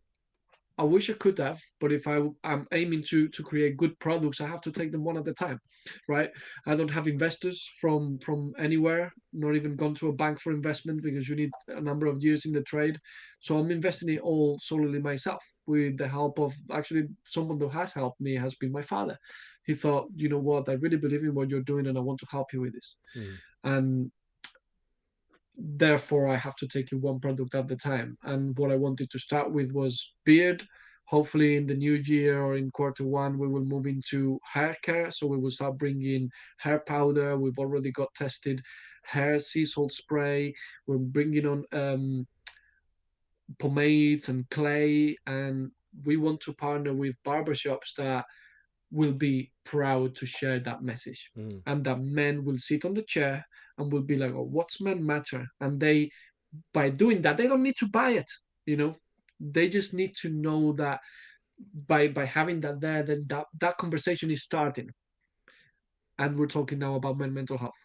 I wish I could have, but if I'm aiming to create good products, I have to take them one at a time, right? I don't have investors from anywhere, not even gone to a bank for investment, because you need a number of years in the trade. So I'm investing it all solely myself, with the help of actually someone who has helped me has been my father. He thought, you know what, I really believe in what you're doing, and I want to help you with this. Mm. And therefore I have to take it one product at the time. And what I wanted to start with was beard. Hopefully in the new year or in quarter 1 we will move into hair care, so we will start bringing hair powder. We've already got tested hair sea salt spray. We're bringing on pomades and clay, and we want to partner with barbershops that will be proud to share that message, Mm. and that men will sit on the chair and will be like, oh, what's men matter? And they, by doing that, they don't need to buy it. They just need to know that by having that there, then that conversation is starting. And we're talking now about mental health.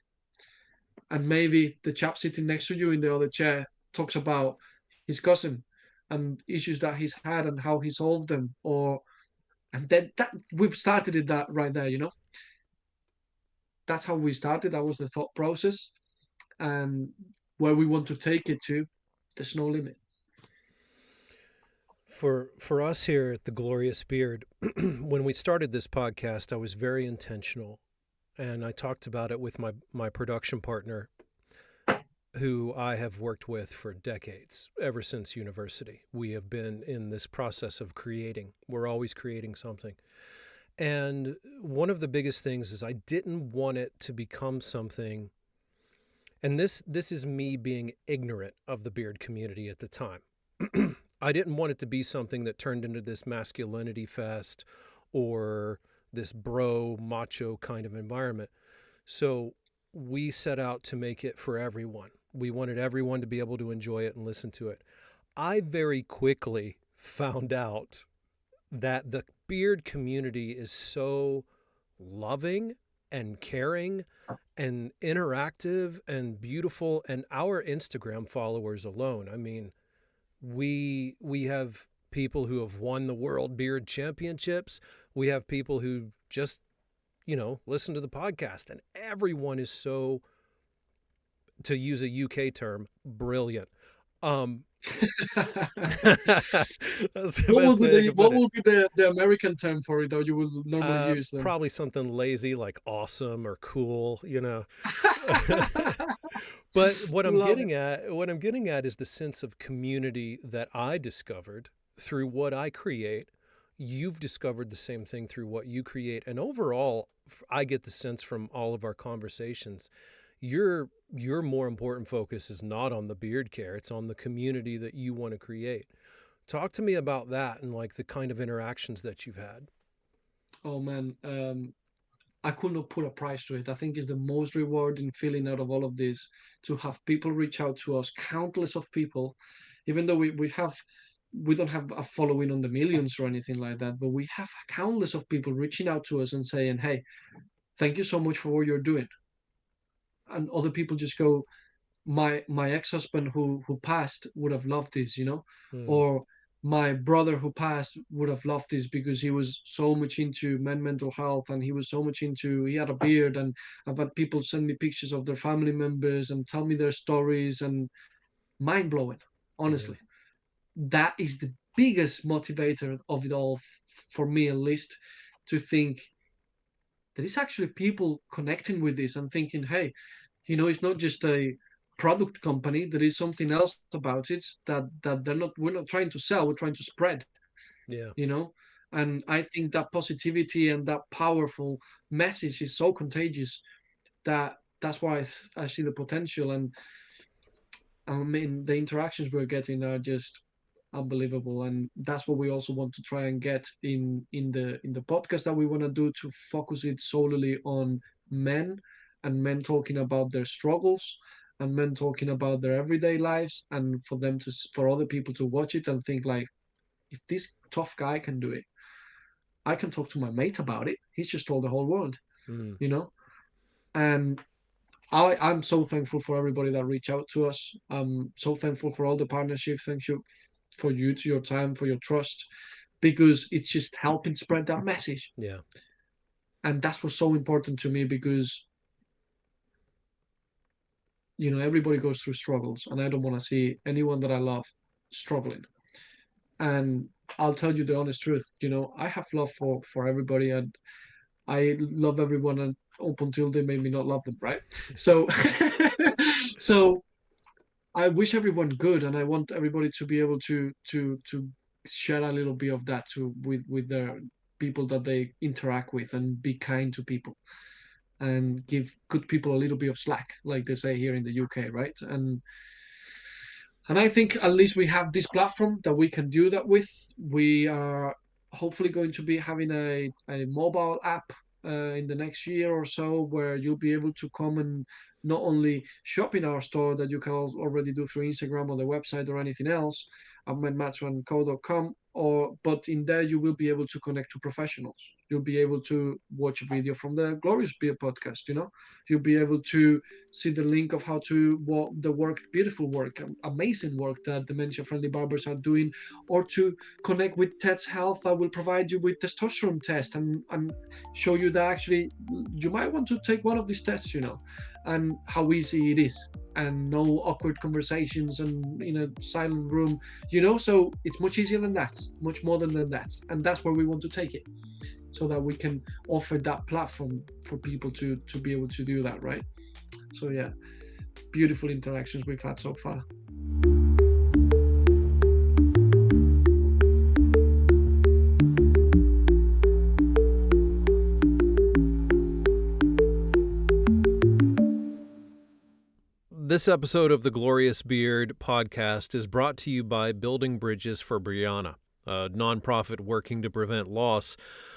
And maybe the chap sitting next to you in the other chair talks about his cousin and issues that he's had and how he solved them, or and then that we've started it that right there. That's how we started. That was the thought process. And where we want to take it to, there's no limit. For us here at the Glorious Beard, when we started this podcast, I was very intentional, and I talked about it with my production partner, who I have worked with for decades, ever since university. We have been in this process of creating. We're always creating something. And one of the biggest things is I didn't want it to become something And this is me being ignorant of the beard community at the time. I didn't want it to be something that turned into this masculinity fest or this bro macho kind of environment. So we set out to make it for everyone. We wanted everyone to be able to enjoy it and listen to it. I very quickly found out that the beard community is so loving and caring and interactive and beautiful. And our Instagram followers alone, I mean, we have people who have won the World Beard Championships. We have people who just, listen to the podcast, and everyone is so, to use a UK term, brilliant. That's the best way I can What put it. will be the American term for it that you will normally use then? Probably something lazy like awesome or cool, But what I'm getting at is the sense of community that I discovered through what I create. You've discovered the same thing through what you create. And overall, I get the sense from all of our conversations, your more important focus is not on the beard care. It's on the community that you want to create. Talk to me about that and like the kind of interactions that you've had. Oh man, I could not put a price to it. I think it's the most rewarding feeling out of all of this to have people reach out to us, countless of people, even though we don't have a following on the millions or anything like that, but we have countless of people reaching out to us and saying, "Hey, thank you so much for what you're doing." And other people just go, my ex-husband who passed would have loved this, Hmm. or my brother who passed would have loved this because he was so much into mental health, and he had a beard. And I've had people send me pictures of their family members and tell me their stories, and mind-blowing, Yeah. honestly. That is the biggest motivator of it all, for me at least, to think there is actually people connecting with this and thinking, hey, it's not just a product company. There is something else about it that we're not trying to sell, we're trying to spread, Yeah. you know? And I think that positivity and that powerful message is so contagious that that's why I see the potential. And I mean, the interactions we're getting are just unbelievable, and that's what we also want to try and get in the podcast that we want to do, to focus it solely on men, and men talking about their struggles, and men talking about their everyday lives, and for other people to watch it and think like, if this tough guy can do it, I can talk to my mate about it. He's just told the whole world, Hmm. you know. And I'm so thankful for everybody that reached out to us. I'm so thankful for all the partnerships. Thank you for your time, for your trust, because it's just helping spread that message. Yeah. And that's what's so important to me, because everybody goes through struggles, and I don't want to see anyone that I love struggling. And I'll tell you the honest truth. I have love for everybody, and I love everyone, and up until they made me not love them, right? So, so I wish everyone good, and I want everybody to be able to share a little bit of that with their people that they interact with, and be kind to people, and give good people a little bit of slack, like they say here in the UK, right? And I think at least we have this platform that we can do that with. We are hopefully going to be having a mobile app in the next year or so, where you'll be able to come and not only shop in our store that you can already do through Instagram or the website or anything else, matchandco.com, but in there you will be able to connect to professionals. You'll be able to watch a video from the Glorious Beer podcast. You'll be able to see the link of how to the work, beautiful work, amazing work that dementia friendly barbers are doing, or to connect with Ted's Health. I will provide you with testosterone test, and show you that actually you might want to take one of these tests, and how easy it is, and no awkward conversations, and in a silent room, so it's much easier than that, much more than that. And that's where we want to take it, so that we can offer that platform for people to be able to do that, right? So yeah, beautiful interactions we've had so far. This episode of the Glorious Beard podcast is brought to you by Building Bridges for Brianna, a nonprofit working to prevent loss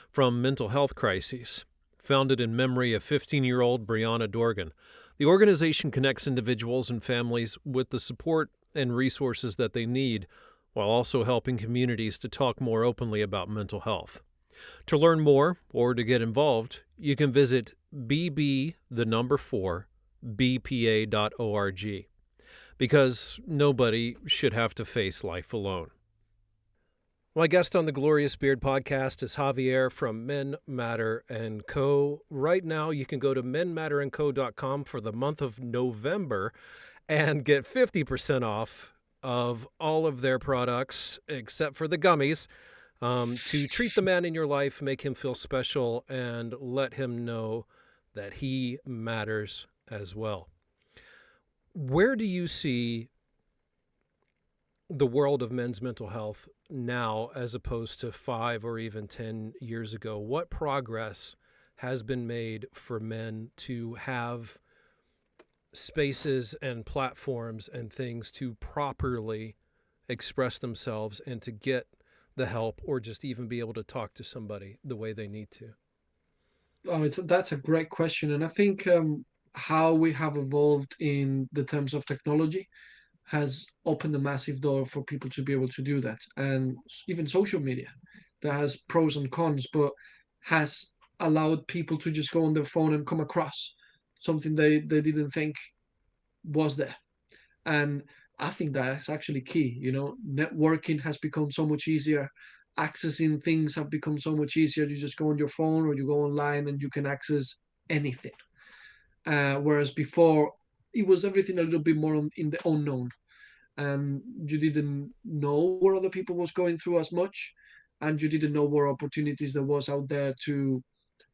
from mental health crises. Founded in memory of 15-year-old Brianna Dorgan, the organization connects individuals and families with the support and resources that they need, while also helping communities to talk more openly about mental health. To learn more or to get involved, you can visit bb4bpa.org, because nobody should have to face life alone. My guest on the Glorious Beard podcast is Javier from Men Matter & Co. Right now, you can go to menmatterandco.com for the month of November and get 50% off of all of their products, except for the gummies, to treat the man in your life, make him feel special, and let him know that he matters as well. Where do you see the world of men's mental health now as opposed to 5 or even 10 years ago? What progress has been made for men to have spaces and platforms and things to properly express themselves and to get the help, or just even be able to talk to somebody the way they need to? That's a great question, and I think how we have evolved in the terms of technology has opened a massive door for people to be able to do that, and even social media that has pros and cons, but has allowed people to just go on their phone and come across something they didn't think was there. And I think that's actually key. Networking has become so much easier. Accessing things have become so much easier. You just go on your phone or you go online and you can access anything. Whereas before, it was everything a little bit more in the unknown, and you didn't know what other people was going through as much, and you didn't know what opportunities there was out there to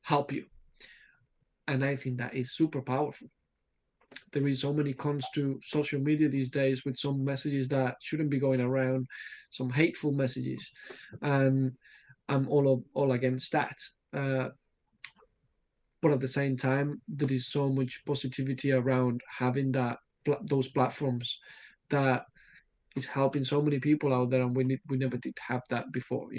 help you. And I think that is super powerful. There is so many cons to social media these days, with some messages that shouldn't be going around, some hateful messages, and I'm all against that. But at the same time, there is so much positivity around having those platforms that is helping so many people out there, and we never did have that before.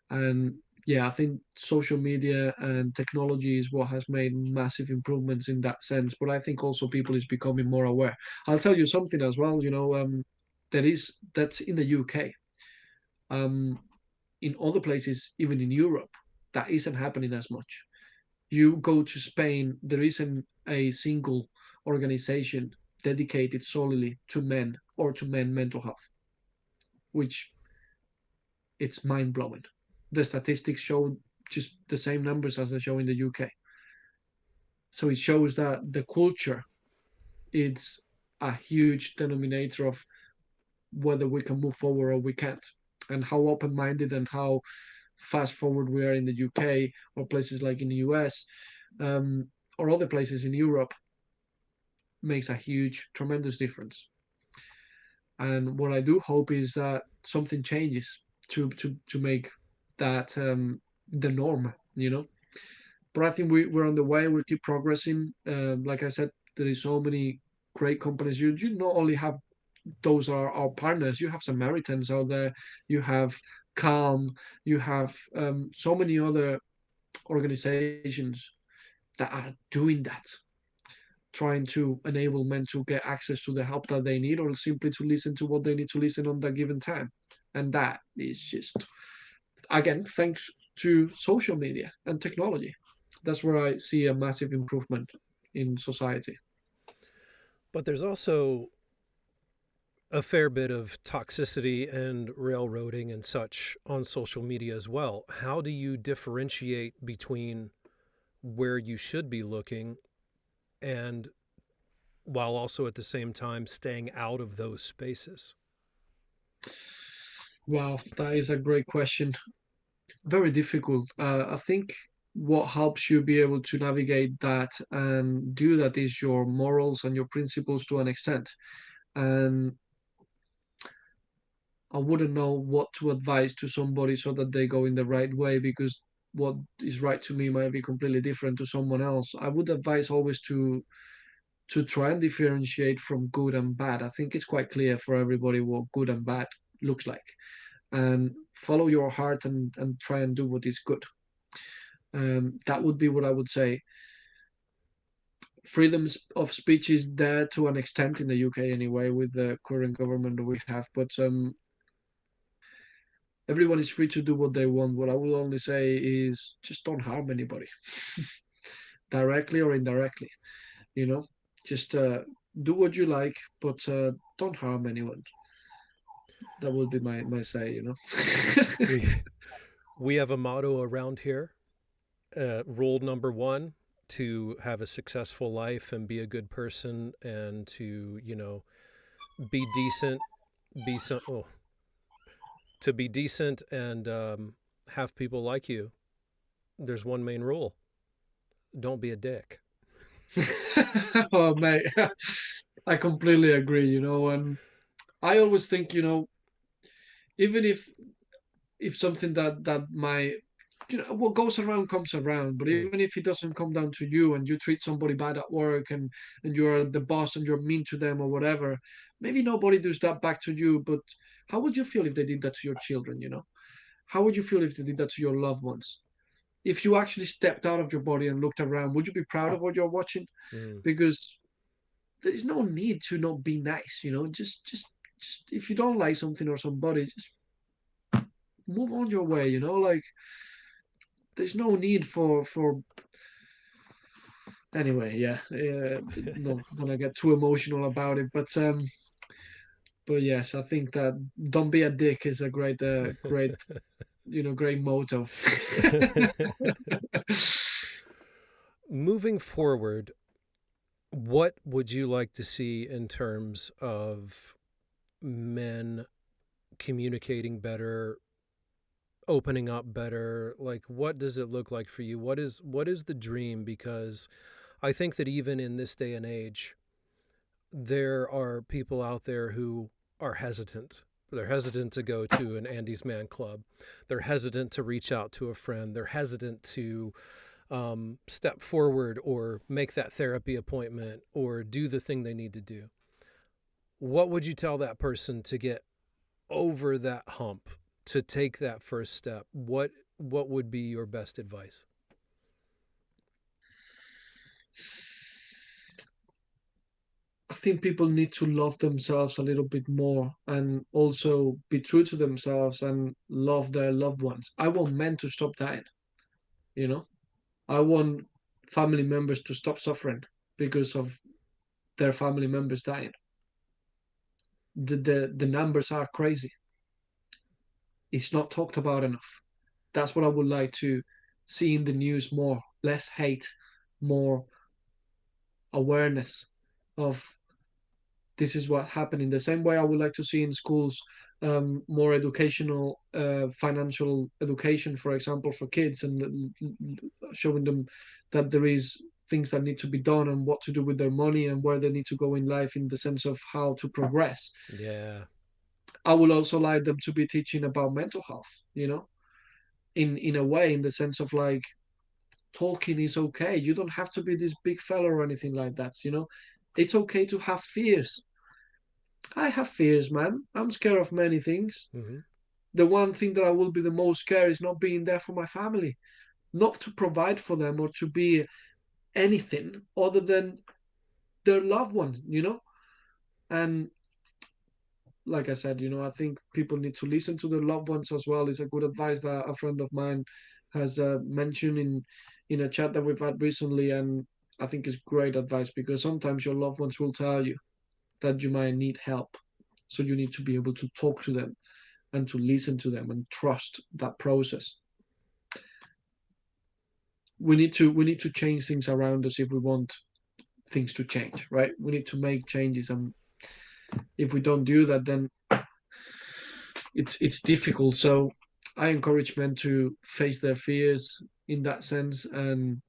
And yeah, I think social media and technology is what has made massive improvements in that sense. But I think also people is becoming more aware. I'll tell you something as well. That's in the UK. In other places, even in Europe, that isn't happening as much. You go to Spain, there isn't a single organization dedicated solely to men or to men mental health, which it's mind blowing. The statistics show just the same numbers as they show in the UK. So it shows that the culture is a huge denominator of whether we can move forward or we can't, and how open-minded and how fast forward we are in the UK, or places like in the US, or other places in Europe, makes a huge, tremendous difference. And what I do hope is that something changes to make that the norm. But I think we're on the way. We keep progressing. Like I said, there is so many great companies. You not only have those are our partners. You have Samaritans out there. You have Calm. You have so many other organizations that are doing that, trying to enable men to get access to the help that they need, or simply to listen to what they need to listen on that given time. And that is just, again, thanks to social media and technology. That's where I see a massive improvement in society. But there's also a fair bit of toxicity and railroading and such on social media as well. How do you differentiate between where you should be looking, and while also at the same time staying out of those spaces? Wow, that is a great question. Very difficult. I think what helps you be able to navigate that and do that is your morals and your principles to an extent. And I wouldn't know what to advise to somebody so that they go in the right way, because what is right to me might be completely different to someone else. I would advise always to to try and differentiate from good and bad. I think it's quite clear for everybody what good and bad looks like, and follow your heart and try and do what is good. That would be what I would say. Freedom of speech is there to an extent in the UK anyway, with the current government that we have, but everyone is free to do what they want. What I will only say is just don't harm anybody, directly or indirectly. You know, just do what you like, but don't harm anyone. That would be my say. We we have a motto around here. Rule number one: to have a successful life and be a good person, and to be decent, be some. Oh, to be decent and have people like you. There's one main rule: don't be a dick. Oh, mate, I completely agree. And I always think, even if something that might, what goes around comes around, but Mm. even if it doesn't come down to you and you treat somebody bad at work, and you're the boss and you're mean to them or whatever, maybe nobody does that back to you, but how would you feel if they did that to your children? How would you feel if they did that to your loved ones? If you actually stepped out of your body and looked around, would you be proud of what you're watching? Mm. Because there's no need to not be nice. Just if you don't like something or somebody, just move on your way. Like, there's no need for anyway. Yeah, not gonna get too emotional about it, but yes, I think that don't be a dick is a great motto. Moving forward, what would you like to see in terms of men communicating better, opening up better? Like, what does it look like for you? What is the dream? Because I think that even in this day and age, there are people out there who are hesitant. They're hesitant to go to an Andy's Man Club. They're hesitant to reach out to a friend. They're hesitant to step forward or make that therapy appointment or do the thing they need to do. What would you tell that person to get over that hump, to take that first step? What would be your best advice? I think people need to love themselves a little bit more and also be true to themselves and love their loved ones. I want men to stop dying, you know? I want family members to stop suffering because of their family members dying. The numbers are crazy. It's not talked about enough. That's what I would like to see in the news more. Less hate, more awareness of this is what happened. In the same way, I would like to see in schools more educational, financial education, for example, for kids, and showing them that there is things that need to be done and what to do with their money and where they need to go in life in the sense of how to progress. Yeah. I would also like them to be teaching about mental health, in a way, in the sense of like talking is okay. You don't have to be this big fella or anything like that. It's okay to have fears. I have fears, man. I'm scared of many things. Hmm. The one thing that I will be the most scared is not being there for my family, not to provide for them or to be anything other than their loved one. And like I said, I think people need to listen to their loved ones as well. Is a good advice that a friend of mine has mentioned in a chat that we've had recently, and I think it's great advice because sometimes your loved ones will tell you that you might need help, so you need to be able to talk to them and to listen to them and trust that process. We need to change things around us if we want things to change, right? We need to make changes, and if we don't do that, then it's difficult. So I encourage men to face their fears in that sense, and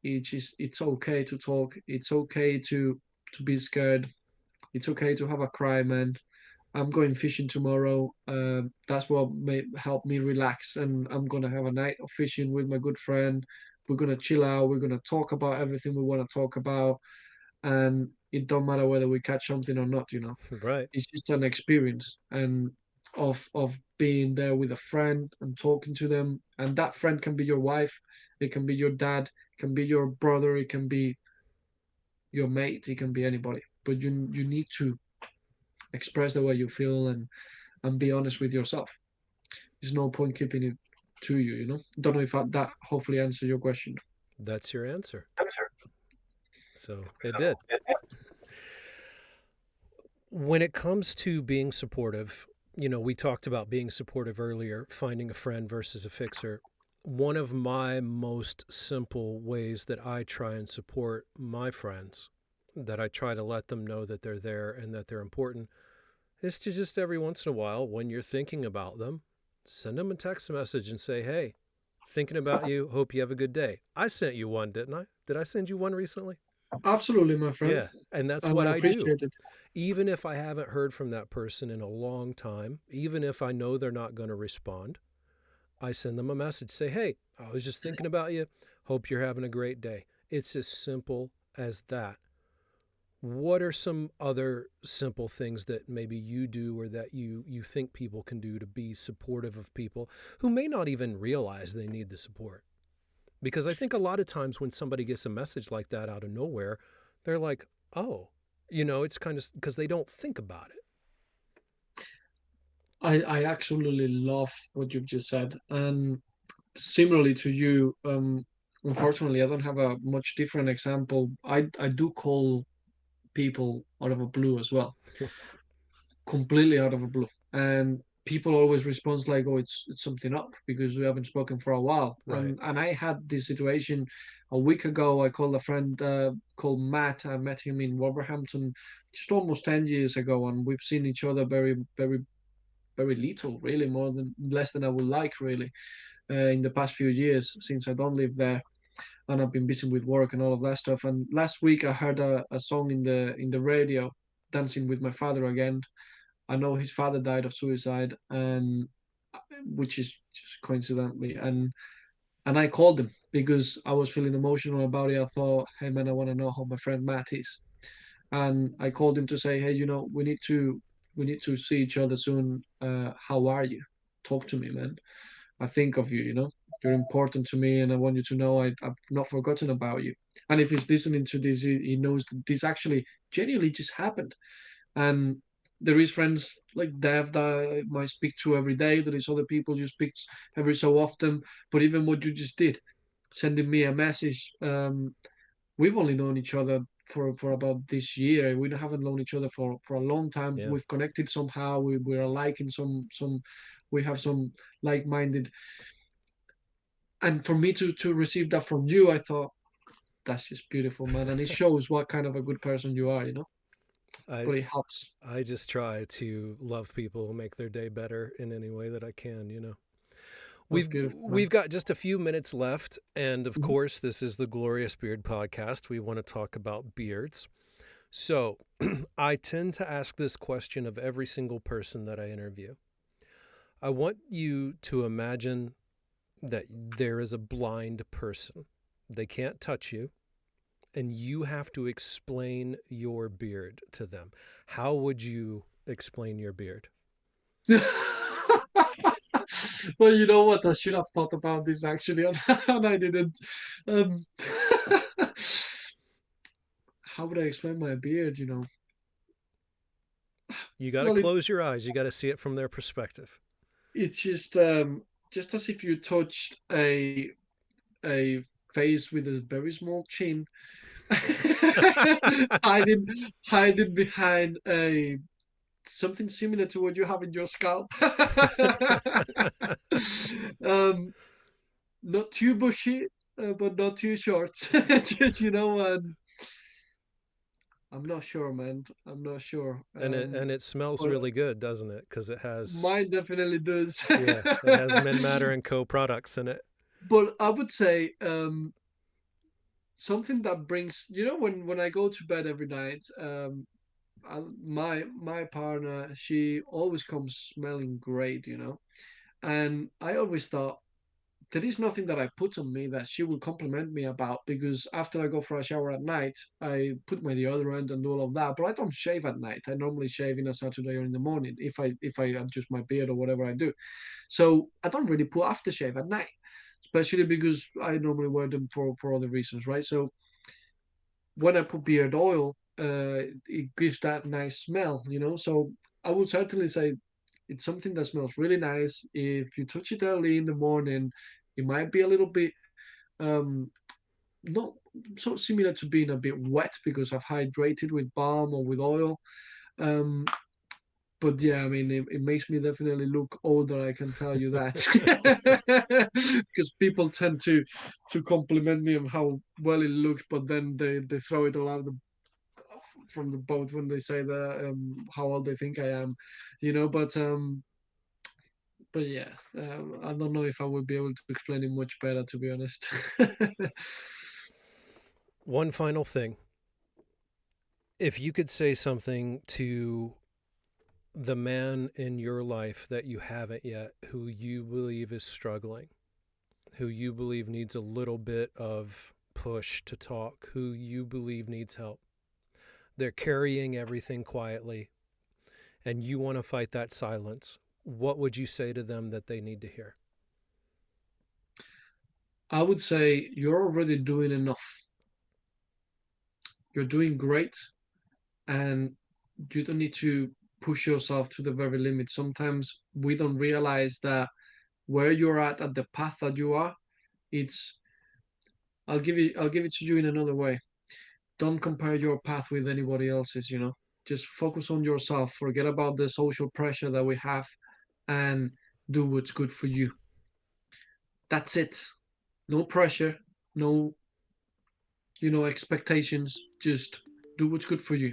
it's okay to talk. It's okay to be scared. It's okay to have a cry, man. I'm going fishing tomorrow. That's what may help me relax, and I'm gonna have a night of fishing with my good friend. We're gonna chill out. We're gonna talk about everything we want to talk about, and it don't matter whether we catch something or not. Right. It's just an experience and of being there with a friend and talking to them, and that friend can be your wife, it can be your dad, it can be your brother, it can be your mate, it can be anybody. But you need to express the way you feel and be honest with yourself. There's no point keeping it to you. Don't know if that hopefully answered your question. That's your answer. That's her. So it did. When it comes to being supportive, we talked about being supportive earlier, finding a friend versus a fixer. One of my most simple ways that I try and support my friends, that I try to let them know that they're there and that they're important, is to just every once in a while, when you're thinking about them, send them a text message and say, hey, thinking about you, hope you have a good day. I sent you one, didn't I? Did I send you one recently? Absolutely, my friend. Yeah, and that's And what I I do. appreciate it. Even if I haven't heard from that person in a long time, even if I know they're not going to respond, I send them a message, say, hey, I was just thinking about you. Hope you're having a great day. It's as simple as that. What are some other simple things that maybe you do or that you think people can do to be supportive of people who may not even realize they need the support? Because I think a lot of times when somebody gets a message like that out of nowhere, they're like, oh, it's kind of because they don't think about it. I absolutely love what you've just said. And similarly to you, unfortunately, I don't have a much different example. I do call people out of a blue as well, completely out of a blue. And people always respond like, "Oh, it's something up because we haven't spoken for a while." Right. And I had this situation a week ago. I called a friend called Matt. I met him in Wolverhampton just almost 10 years ago, and we've seen each other very, very, very little, really, more than less than I would like, really, in the past few years since I don't live there, and I've been busy with work and all of that stuff. And last week I heard a song in the radio, "Dancing with My Father Again." I know his father died of suicide, and which is just coincidentally, and I called him because I was feeling emotional about it. I thought, hey man, I want to know how my friend Matt is, and I called him to say, hey, we need to see each other soon. How are you? Talk to me, man. I think of you. You're important to me, and I want you to know I've not forgotten about you. And if he's listening to this, he knows that this actually genuinely just happened. And there is friends like Dev that I might speak to every day. There is other people you speak every so often. But even what you just did, sending me a message, we've only known each other for about this year. We haven't known each other for a long time. Yeah. We've connected somehow. We are liking some. We have some like-minded. And for me to receive that from you, I thought that's just beautiful, man. And it shows what kind of a good person you are. I But it helps. I just try to love people, make their day better in any way that I can. That's We've beautiful, man. we've got just a few minutes left, and of Mhm. course, this is the Glorious Beard podcast. We want to talk about beards. So, I tend to ask this question of every single person that I interview. I want you to imagine that there is a blind person. They can't touch you, and you have to explain your beard to them. How would you explain your beard? Well, you know what? I should have thought about this actually, and I didn't. Um, how would I explain my beard? You got to Well, it's close your eyes. You got to see it from their perspective. it's just as if you touched a face with a very small chin, hiding hiding behind a something similar to what you have in your scalp. um, Not too bushy, but not too short. And I'm not sure, man. I'm not sure. And it smells But really good, doesn't it? Because it has, mine definitely does. yeah, it has Min Matter and Co products in it. But I would say something that brings, when I go to bed every night, my partner, she always comes smelling great. And I always thought there is nothing that I put on me that she will compliment me about, because after I go for a shower at night, I put my deodorant and do all of that. But I don't shave at night. I normally shave in a Saturday or in the morning if I adjust my beard or whatever I do. So I don't really put aftershave at night, especially because I normally wear them for other reasons, right? So when I put beard oil, it gives that nice smell, you know. So I would certainly say it's something that smells really nice. If you touch it early in the morning, it might be a little bit um, not so similar to being a bit wet because I've hydrated with balm or with oil. Um, but yeah, I mean, it makes me definitely look older. I can tell you that, because people tend to compliment me on how well it looks, but then they throw it all out from the boat when they say that how old they think I am, you know. But yeah, I don't know if I would be able to explain it much better, to be honest. One final thing. If you could say something to the man in your life that you haven't yet, who you believe is struggling, who you believe needs a little bit of push to talk, who you believe needs help, they're carrying everything quietly, and you want to fight that silence, what would you say to them that they need to hear? I would say you're already doing enough. You're doing great, and you don't need to push yourself to the very limit. Sometimes we don't realize that where you're at the path that you are, it's I'll give it to you in another way. Don't compare your path with anybody else's, you know. Just focus on yourself. Forget about the social pressure that we have and do what's good for you. That's it. No pressure, no, expectations. Just do what's good for you.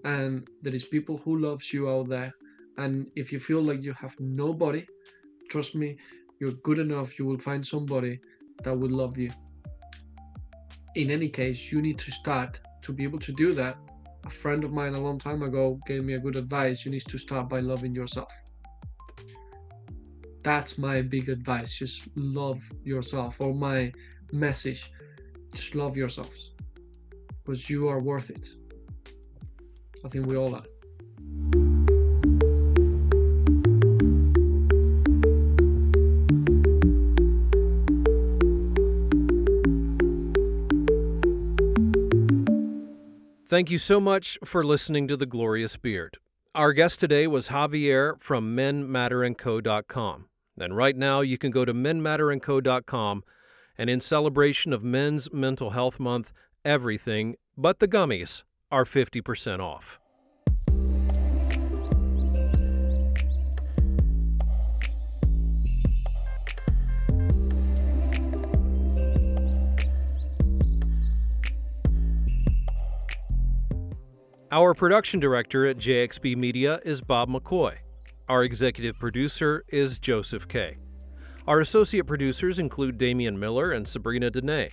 And there is people who loves you out there. And if you feel like you have nobody, trust me, you're good enough. You will find somebody that will love you. In any case, you need to start to be able to do that. A friend of mine a long time ago gave me a good advice. You need to start by loving yourself. That's my big advice. Just love yourself. Or my message, just love yourselves, because you are worth it. I think we all are. Thank you so much for listening to The Glorious Beard. Our guest today was Javier from menmatterandco.com. And right now you can go to menmatterandco.com, and in celebration of Men's Mental Health Month, everything but the gummies are 50% off. Our production director at JXB Media is Bob McCoy. Our executive producer is Joseph Kay. Our associate producers include Damian Miller and Sabrina Dene.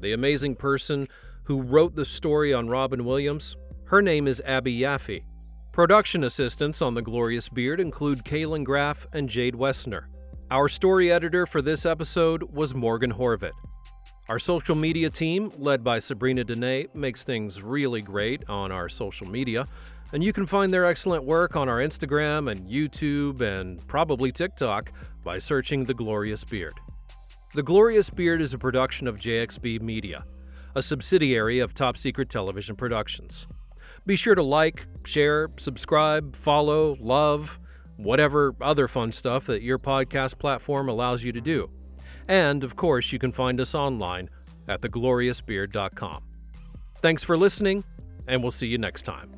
The amazing person who wrote the story on Robin Williams, her name is Abby Yaffe. Production assistants on The Glorious Beard include Kaylin Graff and Jade Wessner. Our story editor for this episode was Morgan Horvath. Our social media team, led by Sabrina Dene, makes things really great on our social media, and you can find their excellent work on our Instagram and YouTube and probably TikTok by searching The Glorious Beard. The Glorious Beard is a production of JXB Media, a subsidiary of Top Secret Television Productions. Be sure to like, share, subscribe, follow, love, whatever other fun stuff that your podcast platform allows you to do. And, of course, you can find us online at thegloriousbeard.com. Thanks for listening, and we'll see you next time.